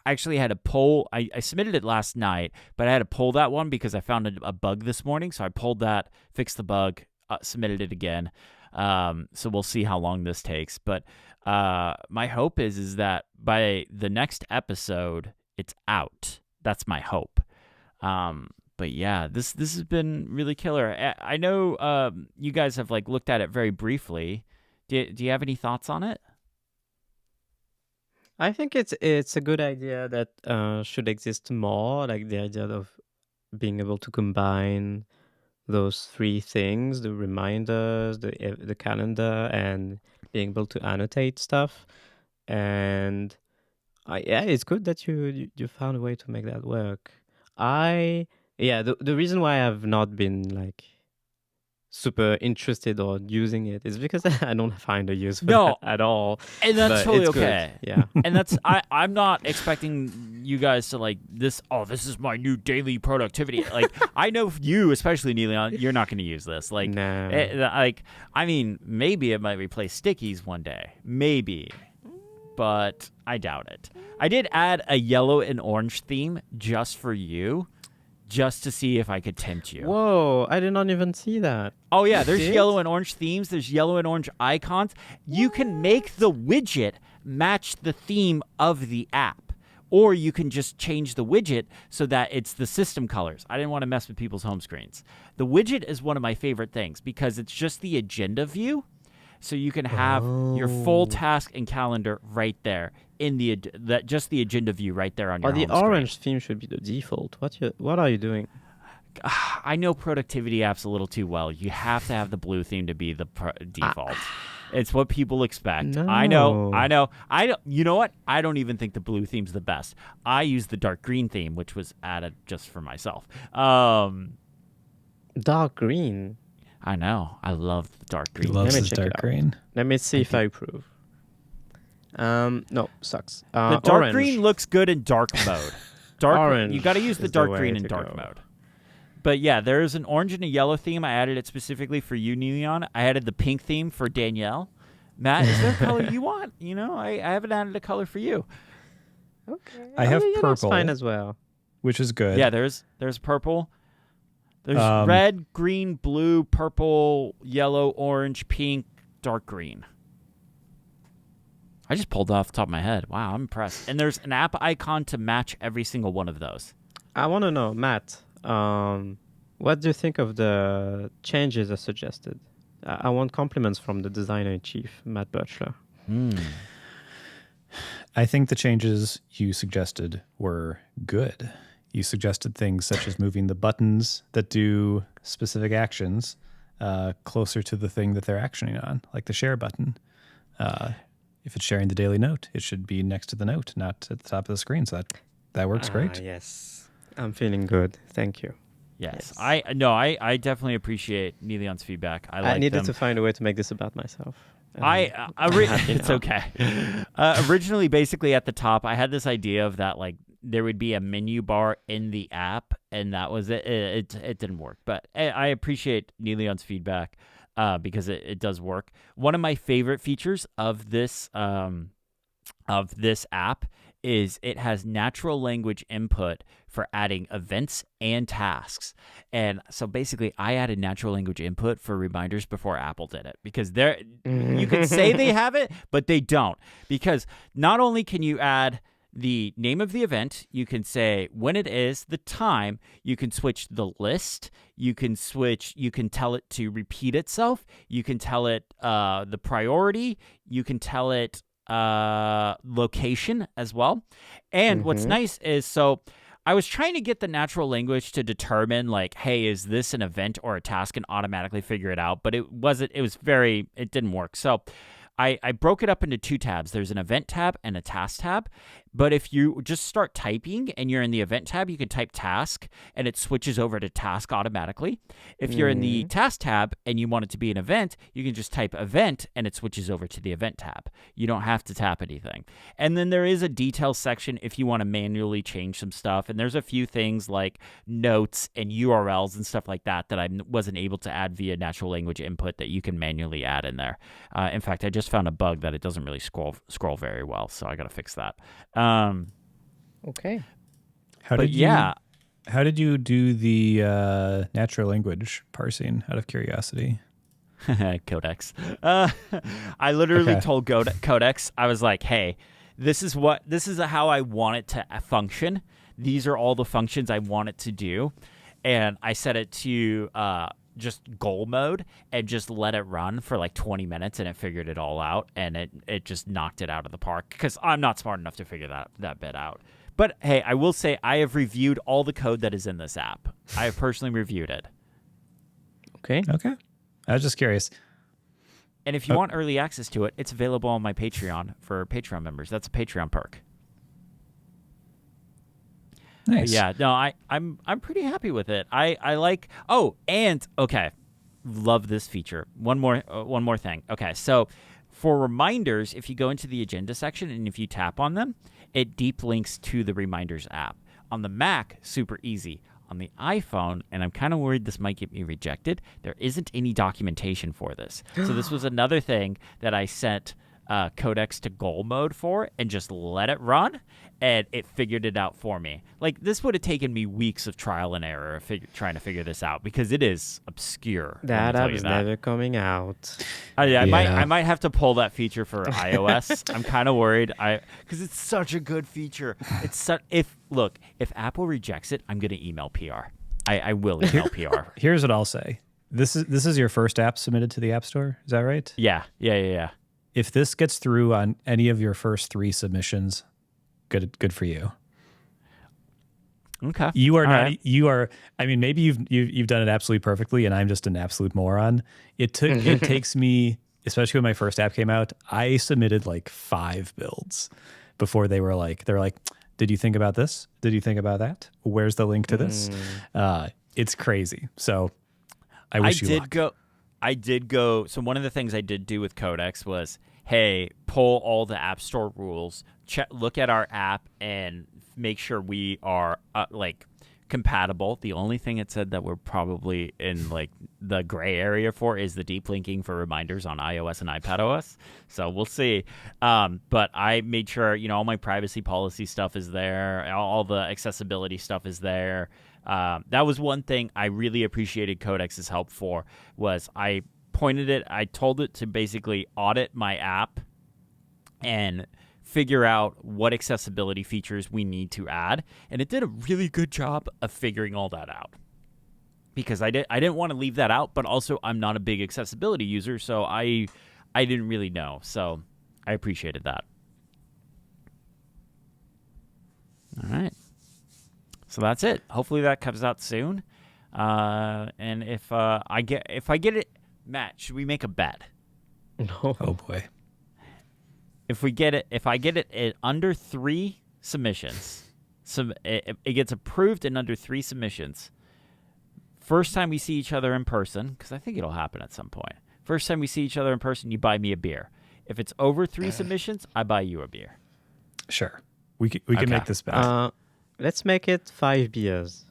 A: actually had a poll. I submitted it last night, but I had to pull that one because I found a bug this morning. So I pulled that, fixed the bug, submitted it again. So we'll see how long this takes. But my hope is that by the next episode, it's out. That's my hope. But yeah, this has been really killer. I know you guys have like looked at it very briefly. Do you have any thoughts on it?
C: I think it's a good idea that should exist more, like the idea of being able to combine those three things: the reminders, the calendar, and being able to annotate stuff. And yeah, it's good that you found a way to make that work. The reason why I've not been like super interested or using it is because I don't find a use for that at all.
A: And that's
C: But
A: totally
C: it's good.
A: okay.
C: Yeah.
A: And that's I'm not expecting you guys to like this. Oh, this is my new daily productivity. Like I know you, especially Niléane, you're not going to use this. Like,
C: No.
A: I mean, maybe it might replace stickies one day, maybe, but I doubt it. I did add a yellow and orange theme just for you, just to see if I could tempt you.
C: Whoa, I did not even see that.
A: Oh yeah, there's
C: did?
A: yellow and orange themes. There's yellow and orange icons. You can make the widget match the theme of the app, or you can just change the widget so that it's the system colors. I didn't want to mess with people's home screens. The widget is one of my favorite things because it's just the agenda view, so you can have your full task and calendar right there in just the agenda view right there on your home
C: The
A: screen.
C: orange theme should be the default. What are you doing?
A: I know productivity apps a little too well. You have to have the blue theme to be the default. It's what people expect.
C: No.
A: I know. You know what? I don't even think the blue theme's the best. I use the dark green theme, which was added just for myself.
C: Dark green.
A: I know. I love the dark
B: He
A: green.
B: loves
C: Let me
B: his
C: check it
B: dark
C: out.
B: green.
C: Let me see if I approve. No, sucks.
A: The dark
C: Orange.
A: green looks good in dark mode.
C: Orange
A: You got to use the
C: is the
A: dark
C: way
A: green in
C: to
A: dark
C: go.
A: mode. But yeah, there is an orange and a yellow theme. I added it specifically for you, Niléane. I added the pink theme for Danielle. Matt, is there a color you want? You know, I haven't added a color for you.
C: Okay.
B: I have
C: That's
B: purple,
C: fine as well.
B: which is good.
A: Yeah, there's purple. There's
B: Um,
A: red, green, blue, purple, yellow, orange, pink, dark green. I just pulled off the top of my head. Wow, I'm impressed. And there's an app icon to match every single one of those.
C: I want to know, Matt, what do you think of the changes I suggested? I want compliments from the designer-in-chief, Matt Birchler.
B: I think the changes you suggested were good. You suggested things such as moving the buttons that do specific actions closer to the thing that they're actioning on, like the share button. If it's sharing the daily note, it should be next to the note, not at the top of the screen. So that works great.
C: Yes. I'm feeling good. Thank you.
A: Yes.
C: Yes.
A: I definitely appreciate Niléane's feedback. I like
C: needed
A: them.
C: to find a way to make this about myself.
A: It's okay. Originally, basically at the top, I had this idea of that like there would be a menu bar in the app, and that was it. It didn't work, but I appreciate Niléane's feedback because it does work. One of my favorite features of this app is it has natural language input for adding events and tasks. And so basically I added natural language input for reminders before Apple did it because you can say they have it, but they don't. Because not only can you add the name of the event, you can say when it is, the time, you can switch the list, you can tell it to repeat itself, you can tell it the priority, you can tell it location as well. And what's nice is, so I was trying to get the natural language to determine like, hey, is this an event or a task, and automatically figure it out, but it didn't work. So I broke it up into two tabs. There's an event tab and a task tab. But if you just start typing and you're in the event tab, you can type task and it switches over to task automatically. If you're in the task tab and you want it to be an event, you can just type event and it switches over to the event tab. You don't have to tap anything. And then there is a details section if you want to manually change some stuff. And there's a few things like notes and URLs and stuff like that I wasn't able to add via natural language input that you can manually add in there. In fact, I just found a bug that it doesn't really scroll very well, so I got to fix that.
C: Okay.
B: How did you do the natural language parsing, out of curiosity?
A: Codex. I literally told Codex, I was like, hey, this is how I want it to function. these are all the functions I want it to do. And I set it to just goal mode and just let it run for like 20 minutes, and it figured it all out, and it just knocked it out of the park because I'm not smart enough to figure that bit out. But hey, I will say I have reviewed all the code that is in this app. I have personally reviewed it.
C: Okay.
B: I was just curious.
A: And if you want early access to it, it's available on my Patreon for Patreon members. That's a Patreon perk.
B: Nice.
A: Yeah, no, I'm pretty happy with it. I like. Oh, and okay, love this feature. One more thing. Okay, so for reminders, if you go into the agenda section and if you tap on them, it deep links to the reminders app. On the Mac, super easy. On the iPhone, and I'm kind of worried this might get me rejected, there isn't any documentation for this. So this was another thing that I sent Codex to goal mode for and just let it run, and it figured it out for me. Like, this would have taken me weeks of trial and error trying to figure this out because it is obscure.
C: That app is never coming out.
A: I might have to pull that feature for iOS. I'm kind of worried because it's such a good feature. It's if Apple rejects it, I'm going to email PR. I will email PR.
B: Here's what I'll say. This is your first app submitted to the App Store. Is that right?
A: Yeah.
B: If this gets through on any of your first 3 submissions, good for you.
A: Okay.
B: You are
A: All
B: not.
A: right.
B: You are. I mean, maybe you've done it absolutely perfectly, and I'm just an absolute moron. It takes me, especially when my first app came out, I submitted like 5 builds before they're like, did you think about this? Did you think about that? Where's the link to this? It's crazy. So I wish you luck.
A: I did go. So one of the things I did do with Codex was, hey, pull all the App Store rules, look at our app, and make sure we are compatible. The only thing it said that we're probably in like the gray area for is the deep linking for reminders on iOS and iPadOS. So we'll see. But I made sure all my privacy policy stuff is there, all the accessibility stuff is there. That was one thing I really appreciated Codex's help for. Was I told it to basically audit my app and figure out what accessibility features we need to add, and it did a really good job of figuring all that out. Because I didn't want to leave that out, but also I'm not a big accessibility user, so I didn't really know. So I appreciated that. All right. So that's it. Hopefully that comes out soon. And if I get it, Matt, should we make a bet?
C: No.
B: Oh boy.
A: If I get it at under 3 submissions, it gets approved in under 3 submissions. First time we see each other in person, because I think it'll happen at some point. First time we see each other in person, you buy me a beer. If it's over 3 submissions, I buy you a beer.
B: Sure. We can make this bet.
C: Let's make it 5 beers.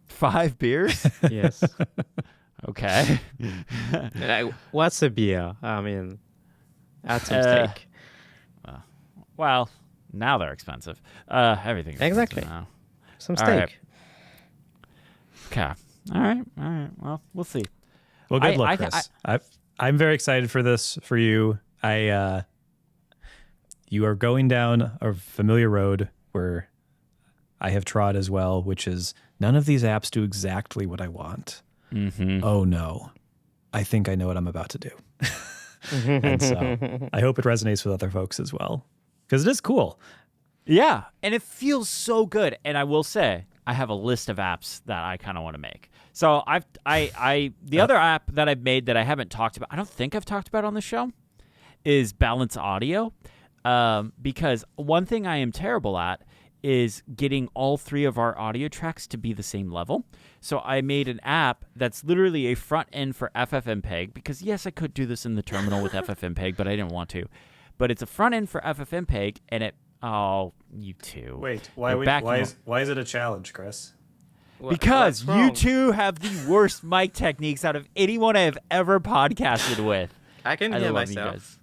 A: 5 beers?
C: Yes.
A: Okay.
C: What's a beer? I mean, add some steak.
A: Well, now they're expensive. Everything's
C: Exactly.
A: expensive now.
C: Some
A: All
C: steak.
A: right. Okay. All right. Well, we'll see.
B: Well, good luck, Chris. I'm very excited for this for you. You are going down a familiar road where I have trod as well, which is none of these apps do exactly what I want.
A: Mm-hmm.
B: Oh no, I think I know what I'm about to do. And so I hope it resonates with other folks as well, because it is cool.
A: Yeah, and it feels so good. And I will say, I have a list of apps that I kind of want to make. So the other app that I've made that I haven't talked about, I don't think I've talked about on the show, is Balance Audio. Because one thing I am terrible at is getting all 3 of our audio tracks to be the same level. So I made an app that's literally a front end for FFmpeg, because yes, I could do this in the terminal with FFmpeg, but I didn't want to. But it's a front end for FFmpeg, and you two.
B: Wait, why is it a challenge, Chris?
A: Because you two have the worst mic techniques out of anyone I have ever podcasted with.
C: I can hear
A: love you
C: myself.
A: guys.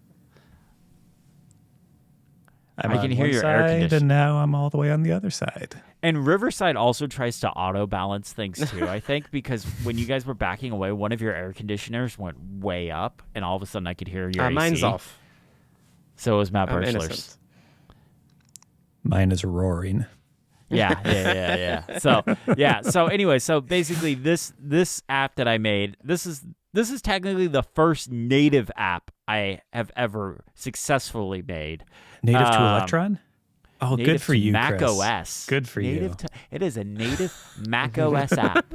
B: I
A: can hear your air conditioning.
B: and now I'm all the way on the other side.
A: And Riverside also tries to auto-balance things too, I think, because when you guys were backing away, one of your air conditioners went way up, and all of a sudden I could hear your AC.
C: Mine's off.
A: So it was Matt
C: I'm
A: Birchler's.
C: innocent.
B: Mine is roaring.
A: Yeah. So anyway, so basically this app that I made, this is technically the first native app I have ever successfully made.
B: Native to Electron? Oh,
A: Native
B: good for
A: to
B: you,
A: Mac
B: Chris.
A: OS.
B: Good for you.
A: It is a native Mac OS app.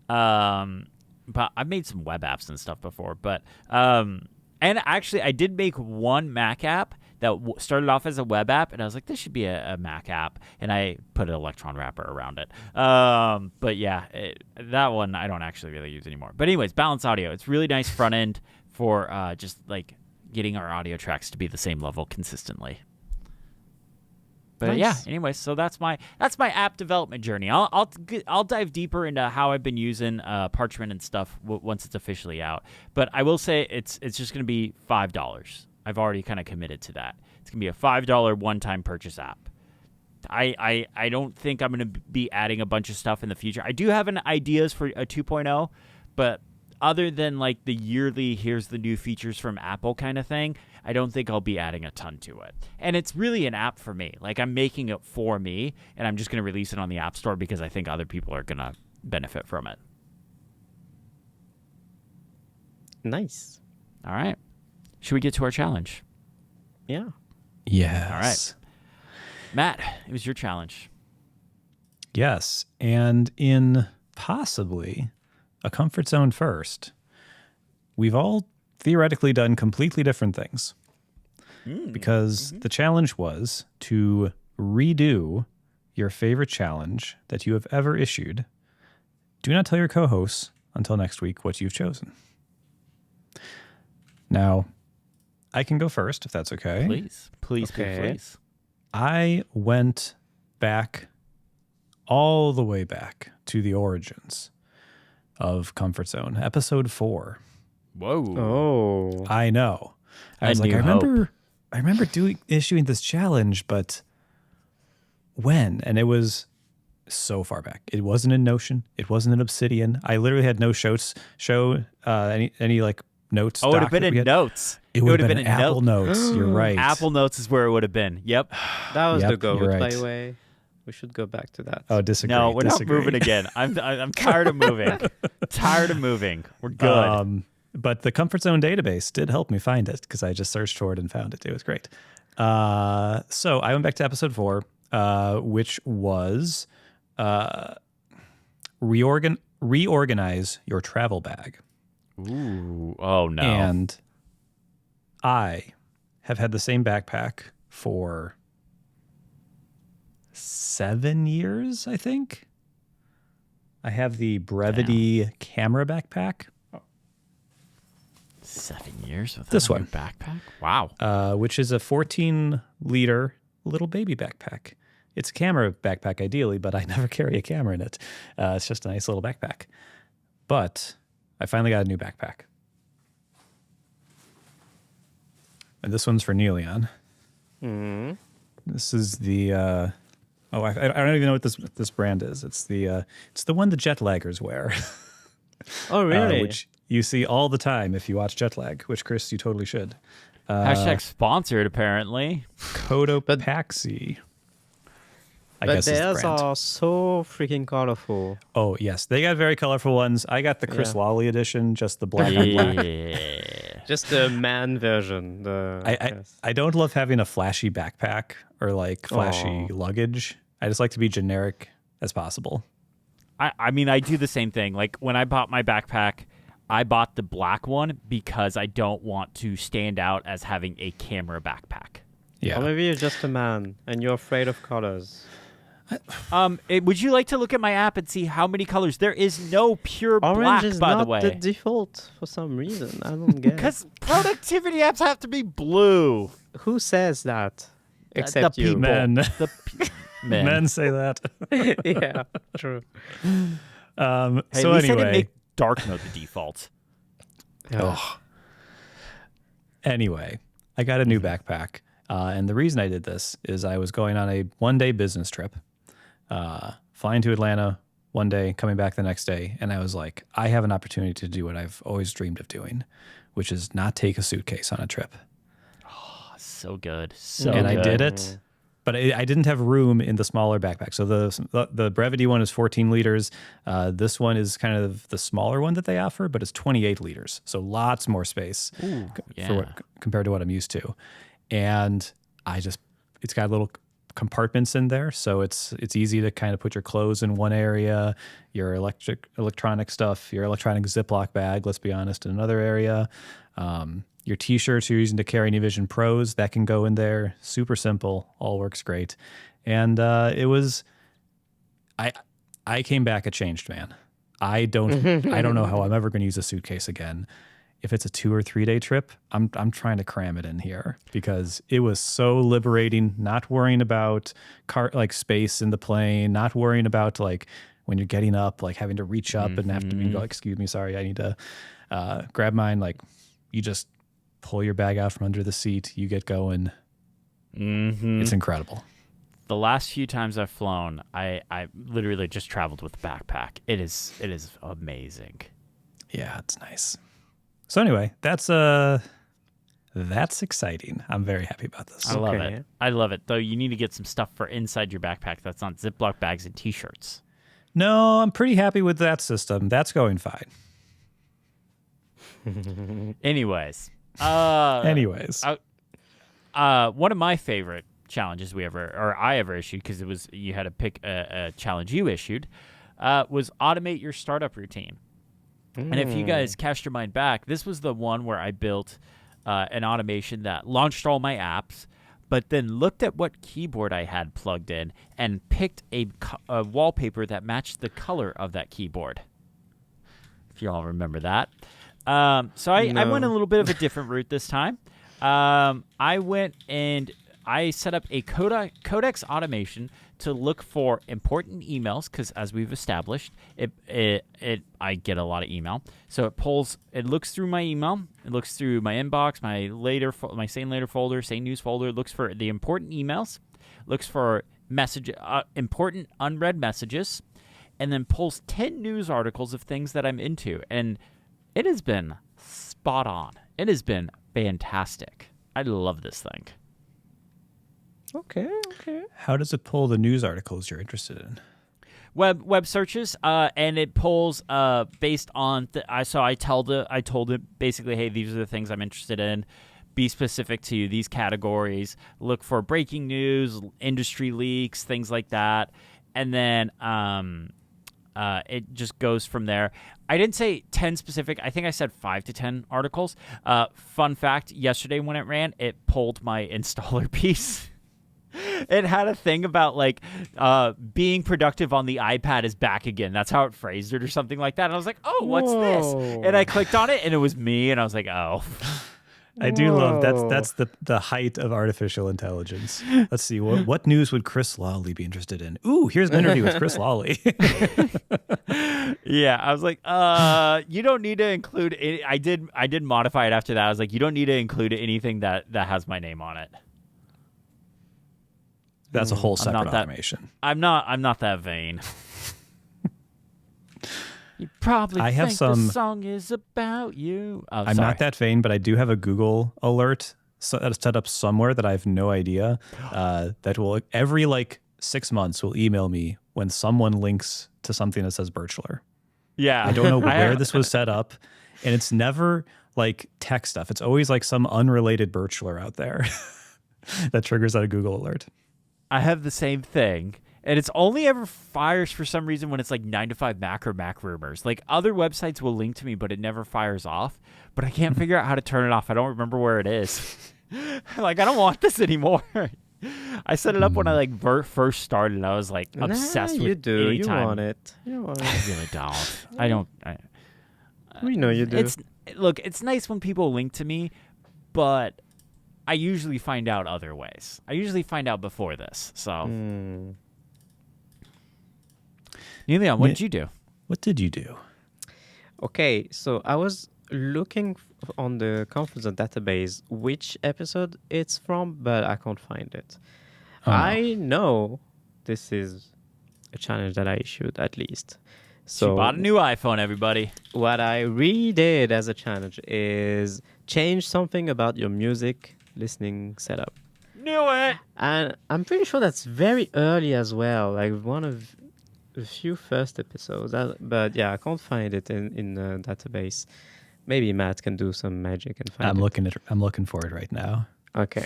A: But I've made some web apps and stuff before. But and actually, I did make one Mac app that started off as a web app, and I was like, this should be a Mac app, and I put an Electron wrapper around it. But yeah, that one I don't actually really use anymore. But anyways, Balance Audio. It's really nice front end for just like getting our audio tracks to be the same level consistently. But yeah, anyways, so that's my app development journey. I'll dive deeper into how I've been using Parchment and stuff once it's officially out. But I will say it's just going to be $5. I've already kind of committed to that. It's going to be a $5 one-time purchase app. I don't think I'm going to be adding a bunch of stuff in the future. I do have ideas for a 2.0, but other than like the yearly here's the new features from Apple kind of thing, I don't think I'll be adding a ton to it. And it's really an app for me. Like I'm making it for me, and I'm just going to release it on the App Store because I think other people are going to benefit from it.
C: Nice.
A: All right. Should we get to our challenge?
C: Yeah.
B: Yes.
A: All right. Matt, it was your challenge.
B: Yes. And in possibly a comfort zone first, we've all theoretically done completely different things. Because the challenge was to redo your favorite challenge that you have ever issued. Do not tell your co-hosts until next week what you've chosen. Now, I can go first if that's okay.
A: Please.
B: I went back, all the way back to the origins of Comfort Zone, episode 4.
A: Whoa.
C: Oh.
B: I know. I was like, I remember issuing this challenge, but when? And it was so far back. It wasn't in Notion. It wasn't in Obsidian. I literally had no show any like notes.
A: Oh, it would have been in Notes.
B: It would have been in Apple Notes. You're right.
A: Apple Notes is where it would have been. Yep.
C: That was the goat,
B: you're right.
C: by the way. We should go back to that.
B: Oh, disagree.
A: No, we're not moving again. I'm tired of moving. We're good.
B: But the Comfort Zone database did help me find it because I just searched for it and found it. It was great. So I went back to episode 4, which was reorganize your travel bag.
A: Ooh. Oh, no.
B: And I have had the same backpack for 7 years, I think. I have the Brevity camera backpack.
A: 7 years with
B: this one
A: backpack? Wow.
B: Which is a 14-liter little baby backpack. It's a camera backpack ideally, but I never carry a camera in it. It's just a nice little backpack. But I finally got a new backpack. And this one's for Niléane.
C: Mm-hmm.
B: This is the I don't even know what this brand is. It's the one the jet laggers wear.
C: Oh, really?
B: Which you see all the time if you watch Jetlag, which, Chris, you totally should.
A: Hashtag sponsored, apparently.
B: Cotopaxi. I
C: But
B: guess is the
C: theirs
B: brand.
C: are so freaking colorful.
B: Oh, yes. They got very colorful ones. I got the Chris Lawley edition, just the black and black.
A: Yeah.
C: Just the man version.
B: I don't love having a flashy backpack or like flashy luggage. I just like to be generic as possible.
A: I mean, I do the same thing. Like when I bought my backpack, I bought the black one because I don't want to stand out as having a camera backpack.
B: Yeah.
C: Or maybe you're just a man and you're afraid of colors.
A: Would you like to look at my app and see how many colors? There is no pure
C: Orange
A: black,
C: is
A: by
C: not
A: the way.
C: the default for some reason. I don't get it.
A: Because productivity apps have to be blue.
C: Who says that? Except
A: the
C: you.
A: people.
B: Men.
A: Men.
B: Men say that.
C: Yeah, true.
A: Hey,
B: So
A: at least I didn't
B: anyway.
A: make dark mode the default.
B: Ugh. Anyway, I got a new backpack. And the reason I did this is I was going on a one-day business trip, flying to Atlanta one day, coming back the next day. And I was like, I have an opportunity to do what I've always dreamed of doing, which is not take a suitcase on a trip.
A: So good. So
B: And
A: good.
B: I did it. But I didn't have room in the smaller backpack. So the Brevity one is 14 liters. This one is kind of the smaller one that they offer, but it's 28 liters. So lots more space compared to what I'm used to. And it's got little compartments in there. So it's easy to kind of put your clothes in one area, your electronic stuff, your electronic Ziploc bag, let's be honest, in another area. Your T-shirts you're using to carry Nivision Pros, that can go in there. Super simple, all works great. And I came back a changed man. I don't know how I'm ever going to use a suitcase again. If it's a 2 or 3 day trip, I'm trying to cram it in here because it was so liberating. Not worrying about space in the plane, not worrying about like when you're getting up, like having to reach up and have to be like, excuse me, sorry, I need to grab mine. Like you just pull your bag out from under the seat, you get going. It's incredible.
A: The last few times I've flown, I literally just traveled with a backpack. It is amazing.
B: Yeah, it's nice. So anyway, that's exciting. I'm very happy about this.
A: I love it. I love it. Though you need to get some stuff for inside your backpack that's not Ziploc bags and T-shirts.
B: No, I'm pretty happy with that system. That's going fine.
A: Anyways.
B: One
A: of my favorite challenges I ever issued, because you had to pick a challenge you issued, was automate your startup routine. And if you guys cast your mind back, this was the one where I built an automation that launched all my apps, but then looked at what keyboard I had plugged in and picked a wallpaper that matched the color of that keyboard. If you all remember that. So I went a little bit of a different route this time. I went and I set up a Codex automation to look for important emails, because as we've established, I get a lot of email. So it looks through my email, it looks through my inbox, my Sane Later folder, Sane News folder. It looks for the important emails, looks for important unread messages, and then pulls 10 news articles of things that I'm into. And it has been spot on. It has been fantastic. I love this thing.
C: Okay.
A: How
B: does it pull the news articles you're interested in?
A: Web searches, and it pulls based on. I told it basically, hey, these are the things I'm interested in. Be specific to these categories. Look for breaking news, industry leaks, things like that, and then it just goes from there. I didn't say 10 specific. I think I said 5 to 10 articles. Fun fact: yesterday when it ran, it pulled my installer piece. It had a thing about being productive on the iPad is back again. That's how it phrased it or something like that. And I was like, oh, what's this? And I clicked on it and it was me. And I was like, oh.
B: I do love that's the height of artificial intelligence. Let's see, what news would Chris Lawley be interested in? Ooh, here's an interview with Chris Lawley.
A: Yeah, I was like, you don't need to include any. I did modify it after that. I was like, you don't need to include anything that has my name on it.
B: That's a whole separate automation.
A: I'm not that vain. You probably think the song is about you. Oh,
B: I'm not that vain, but I do have a Google alert set up somewhere that I have no idea that will every 6 months will email me when someone links to something that says Birchler.
A: Yeah.
B: I don't know where this was set up, and it's never tech stuff. It's always some unrelated Birchler out there that triggers out a Google alert.
A: I have the same thing, and it's only ever fires for some reason when it's 9 to 5 Mac or Mac rumors. Other websites will link to me, but it never fires off. But I can't figure out how to turn it off. I don't remember where it is. I don't want this anymore. I set it up when I first started, and I was obsessed with it.
C: You do.
A: Anytime.
C: You want it.
A: I really don't. I don't.
C: We know you do.
A: It's nice when people link to me, but I usually find out other ways. I usually find out before this. So, Niléane, what did you do?
B: What did you do?
C: Okay, so I was looking on the Confuser database which episode it's from, but I can't find it. Oh. I know this is a challenge that I issued, at least. So
A: she bought a new iPhone, everybody.
C: What I really did as a challenge is change something about your music listening setup.
A: Knew it.
C: And I'm pretty sure that's very early as well, like one of a few first episodes. But yeah, I can't find it in the database. Maybe Matt can do some magic and find it.
B: I'm looking for it right now.
C: Okay.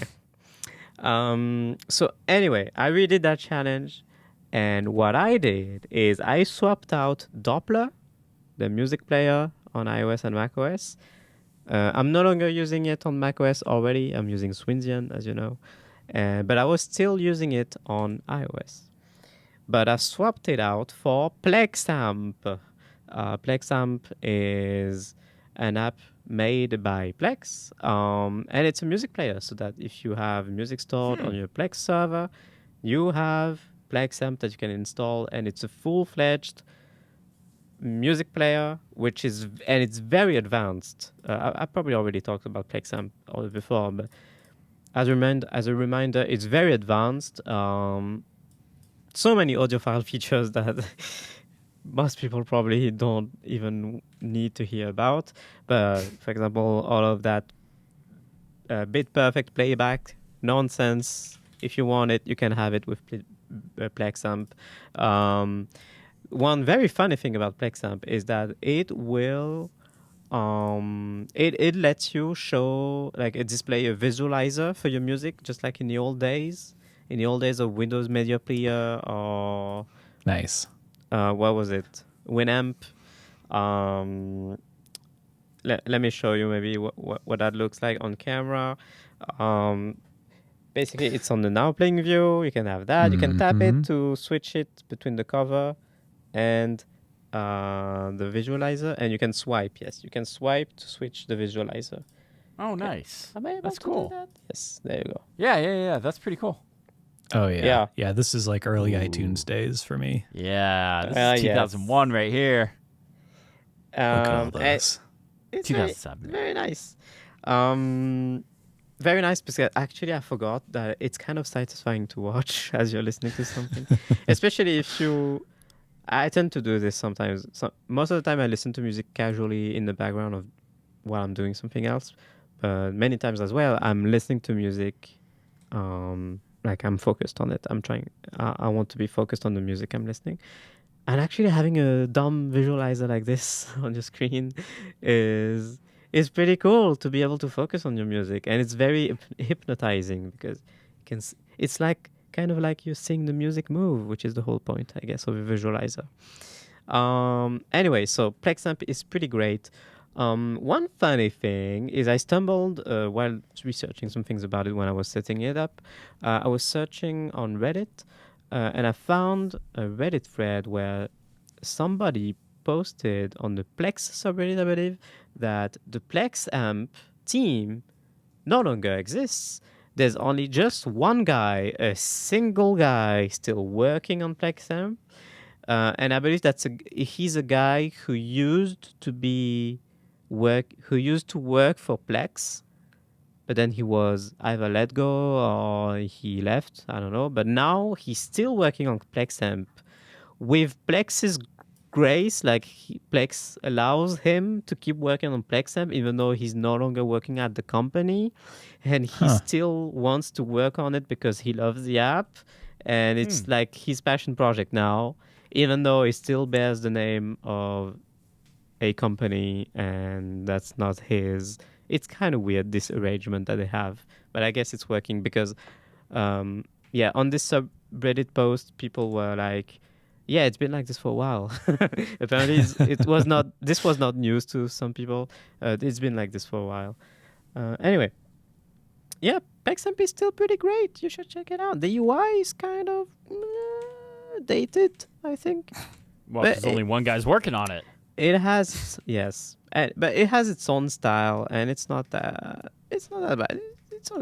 C: So anyway, I redid that challenge, and what I did is I swapped out Doppler, the music player on iOS and macOS. I'm no longer using it on macOS already. I'm using Swinzian, as you know, but I was still using it on iOS. But I swapped it out for Plexamp. Plexamp is an app made by Plex, and it's a music player, so that if you have music stored on your Plex server, you have Plexamp that you can install, and it's a full-fledged music player, and it's very advanced. I probably already talked about Plexamp before, but as a reminder, it's very advanced. So many audiophile features that most people probably don't even need to hear about. But for example, all of that bit perfect playback nonsense. If you want it, you can have it with Plexamp. One very funny thing about Plexamp is that it will it lets you show, like, it display a visualizer for your music, just like in the old days of Windows Media Player, or
B: Nice.
C: what was it, Winamp. Let me show you maybe what that looks like on camera. Basically, it's on the now playing view. You can have that. You can tap it to switch it between the cover and the visualizer, and you can swipe. Yes, you can swipe to switch the visualizer.
A: Oh, nice.
C: Am I able
A: That's
C: to
A: cool.
C: do that? Yes, there you go.
A: Yeah. That's pretty cool.
B: Oh yeah.
C: Yeah.
B: Yeah, this is like early iTunes days for me.
A: Yeah, this is 2001 right here.
B: Look at all those.
C: It's
A: 2007.
C: very nice. Very nice, because actually I forgot that it's kind of satisfying to watch as you're listening to something. Especially if I tend to do this sometimes. Most of the time I listen to music casually in the background of while I'm doing something else. But many times as well, I'm listening to music like I'm focused on it. I want to be focused on the music I'm listening. And actually having a dumb visualizer like this on your screen is pretty cool, to be able to focus on your music. And it's very hypnotizing, because it's like kind of like you're seeing the music move, which is the whole point, I guess, of a visualizer. Anyway, so Plexamp is pretty great. One funny thing is I stumbled while researching some things about it when I was setting it up. I was searching on Reddit, and I found a Reddit thread where somebody posted on the Plex subreddit, I believe, that the Plexamp team no longer exists. There's only just one guy, a single guy, still working on Plexamp. And I believe he's a guy who used to work for Plex, but then he was either let go or he left, I don't know. But now he's still working on Plexamp with Plex's grace. Like, Plex allows him to keep working on Plexamp even though he's no longer working at the company, and he still wants to work on it because he loves the app, and it's like his passion project now, even though it still bears the name of a company, and that's not his. It's kind of weird, this arrangement that they have, but I guess it's working because, on this subreddit post, people were like, yeah, it's been like this for a while. Apparently, this was not news to some people. It's been like this for a while. Anyway, yeah, Plexamp is still pretty great. You should check it out. The UI is kind of dated, I think.
A: Well, there's only one guy's working on it.
C: It has, yes, but it has its own style, and it's not that bad.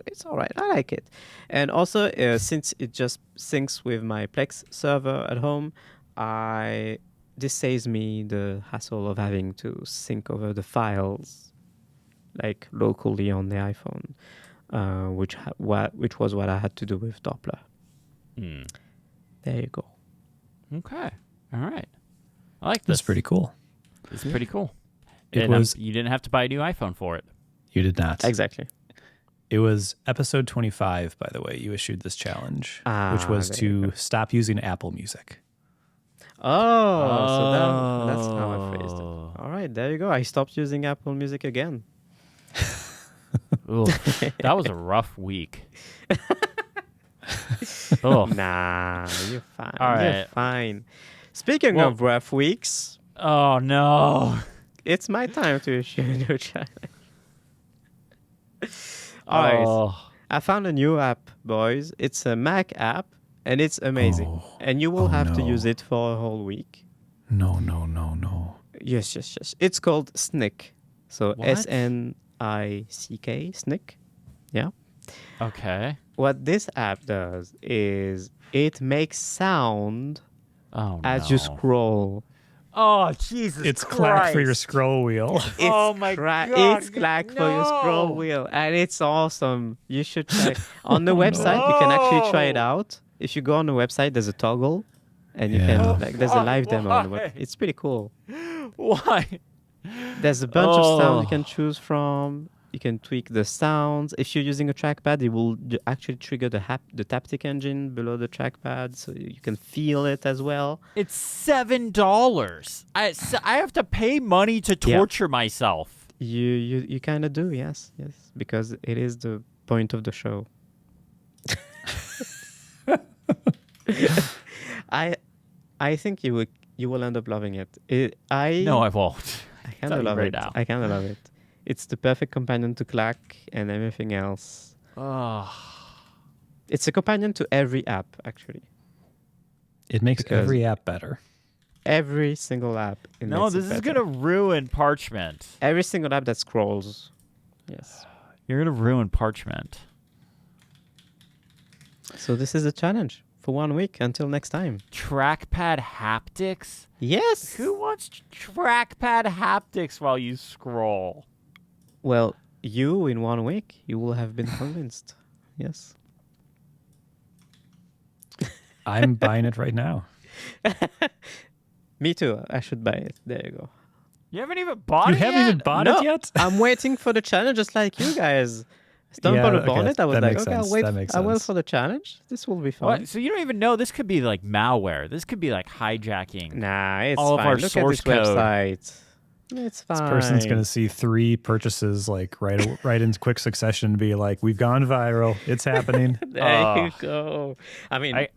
C: It's all right. I like it. And also, since it just syncs with my Plex server at home, this saves me the hassle of having to sync over the files, like locally on the iPhone, which was what I had to do with Doppler. There you go.
A: Okay. All right. I like this.
B: That's pretty cool.
A: It's pretty cool.
B: You
A: You didn't have to buy a new iPhone for it.
B: You did not.
C: Exactly.
B: It was episode 25, by the way. You issued this challenge, which was
C: there you
B: to stop using Apple Music.
C: Oh, so that's how I phrased it. All right, there you go. I stopped using Apple Music again.
A: Ooh, that was a rough week. Oh,
C: Nah, you're fine.
A: All
C: You're
A: right.
C: fine. Speaking
A: Well-
C: of rough weeks,
A: oh no.
C: it's my time to issue a new challenge. All right.
A: Oh.
C: I found a new app, boys. It's a Mac app, and it's amazing.
B: Oh.
C: And you will
B: Oh,
C: have to
B: no.
C: use it for a whole week.
B: No.
C: Yes. It's called Snick. So
A: What?
C: SNICK, Snick. Yeah.
A: Okay.
C: What this app does is it makes sound
A: Oh
C: as
A: no.
C: you scroll.
A: Oh Jesus!
B: It's
A: Christ.
B: clack for your scroll wheel.
A: Oh my God,
C: It's clack for your scroll
A: no.
C: wheel, and it's awesome. You should check on the website. You can actually try it
A: No.
C: out. If you go on the website, there's a toggle, and you
B: Yeah.
C: can
B: Oh,
C: there's a live demo on the
A: why?
C: web. It's pretty cool.
A: Why?
C: There's a bunch of sounds you
A: Oh.
C: can choose from. You can tweak the sounds. If you're using a trackpad, it will actually trigger the Taptic engine below the trackpad, so you can feel it as well.
A: It's $7. I have to pay money to
C: Yeah.
A: torture myself.
C: You kind of do, yes, because it is the point of the show. I think you will end up loving it.
A: No, I won't.
C: I kind
A: tell
C: of
A: you
C: love
A: right
C: it.
A: now.
C: I kind of love it. It's the perfect companion to Clack and everything else.
A: Oh.
C: It's a companion to every app, actually.
B: It makes
C: Because-
B: every app better.
C: Every single app. It
A: No,
C: makes it
A: this is
C: better.
A: gonna ruin Parchment.
C: Every single app that scrolls. Yes.
A: You're gonna ruin Parchment.
C: So this is a challenge for 1 week until next time.
A: Trackpad haptics?
C: Yes.
A: Who wants trackpad haptics while you scroll?
C: Well, you in 1 week, you will have been convinced. Yes.
B: I'm buying it right now.
C: Me too. I should buy it. There you go.
A: You haven't even bought
B: You
A: it
B: haven't
A: yet?
B: even bought
C: No,
B: it yet?
C: I'm waiting for the challenge just like you guys. Stumbled
B: Yeah,
C: upon
B: okay,
C: it. I was
B: that
C: like,
B: makes
C: okay,
B: sense.
C: I'll wait.
B: That makes
C: I will
B: sense.
C: for the challenge. This will be fun.
A: What? So you don't even know this could be like malware. This could be like hijacking.
C: Nah, it's
A: All of
C: fine.
A: our
C: Look
A: source
C: at this
A: code.
C: website. It's fine.
B: This person's going to see 3 purchases like right in quick succession and be like, we've gone viral. It's happening.
C: There you go. I mean,
A: I-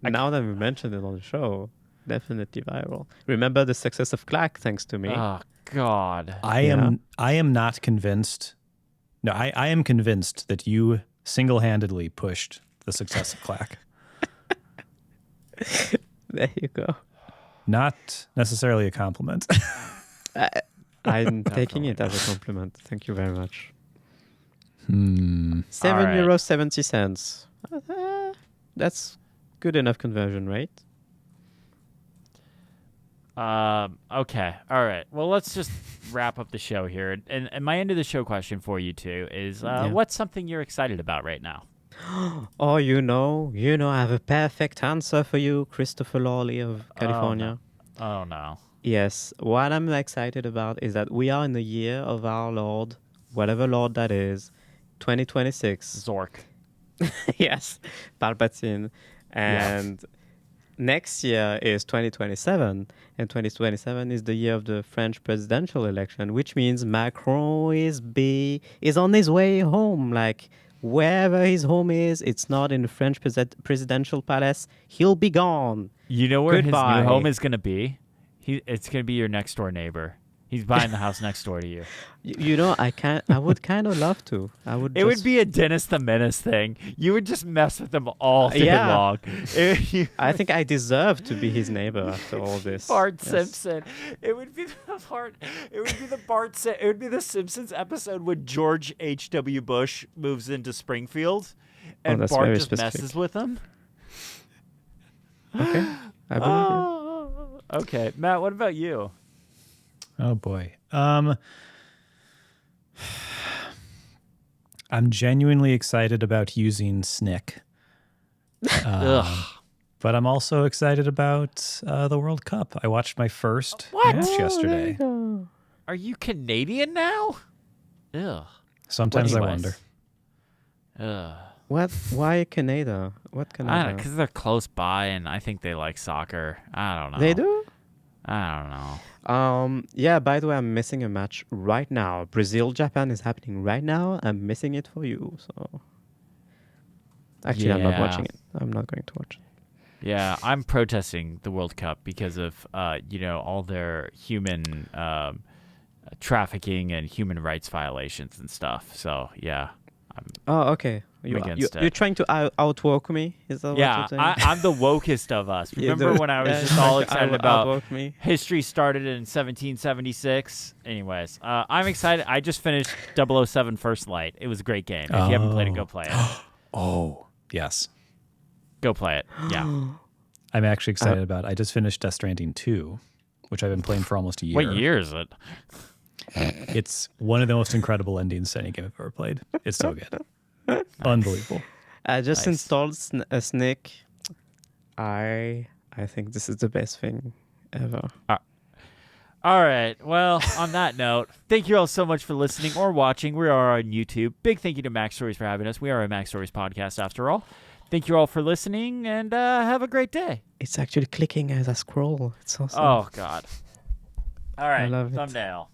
C: now that we mentioned it on the show, definitely viral. Remember the success of Clack thanks to me.
A: Oh God.
B: I am not convinced. No, I am convinced that you single-handedly pushed the success of Clack.
C: There you go.
B: Not necessarily a compliment.
C: I'm taking it as a compliment. Thank you very much.
B: Hmm.
C: €7.70. That's good enough conversion rate.
A: Okay. All right. Well, let's just wrap up the show here. And my end of the show question for you two is,
C: Yeah.
A: what's something you're excited about right now?
C: Oh, you know, I have a perfect answer for you, Christopher Lawley of California.
A: Oh no.
C: Yes, what I'm excited about is that we are in the year of our Lord, whatever Lord that is, 2026.
A: Zork.
C: Yes, Palpatine. And next year is 2027, and 2027 is the year of the French presidential election, which means Macron is on his way home. Like, wherever his home is, it's not in the French presidential palace. He'll be gone.
A: You know where
C: Goodbye.
A: his new home is going to be? It's going to be your next door neighbor. He's buying the house next door to you.
C: You know, I would kind of love to. I would.
A: It would
C: just-
A: be a Dennis the Menace thing. You would just mess with him all day
C: Yeah.
A: long.
C: I think I deserve to be his neighbor after all this.
A: Bart
C: Yes.
A: Simpson. It would be the Bart. It would be the Bart. It would be the Simpsons episode when George H.W. Bush moves into Springfield, and
C: that's
A: Bart
C: very
A: just
C: specific.
A: messes with him.
C: Okay, I believe you.
A: Okay, Matt. What about you?
B: Oh boy. I'm genuinely excited about using Snick.
A: Ugh.
B: But I'm also excited about the World Cup. I watched my first
A: What?
B: match
C: Oh,
B: yesterday.
A: Are you Canadian now? Ugh.
B: Sometimes I
A: Anyways.
B: wonder.
C: What? Why Canada? What
A: I don't
C: Canada?
A: because they're close by, and I think they like soccer. I don't know.
C: They do?
A: I don't know.
C: Yeah, by the way, I'm missing a match right now. Brazil Japan is happening right now. I'm missing it for you. So actually, I'm not
A: Yeah.
C: watching it. I'm not going to watch it.
A: Yeah, I'm protesting the World Cup because of all their human trafficking and human rights violations and stuff. So yeah,
C: Oh, okay.
A: against it.
C: You're trying to outwork me? Is that what
A: yeah,
C: you're saying?
A: I'm the wokest of us.
C: Yeah,
A: Remember when I was just all excited about
C: outwork me?
A: history started in 1776? Anyways, I'm excited. I just finished 007 First Light. It was a great game. If you haven't played it, go play it.
B: Oh, yes.
A: Go play it. Yeah.
B: I'm actually excited about it. I just finished Death Stranding 2, which I've been playing for almost a year.
A: What year is it?
B: It's one of the most incredible endings to any game I've ever played. It's so good. Unbelievable.
C: I just
A: Nice.
C: installed Snake. I think this is the best thing ever.
A: All right. Well, on that note, thank you all so much for listening or watching. We are on YouTube. Big thank you to Mac Stories for having us. We are a Mac Stories podcast after all. Thank you all for listening, and have a great day.
C: It's actually clicking as I scroll. It's awesome.
A: Oh, God. All right.
C: love it.
A: Thumbnail.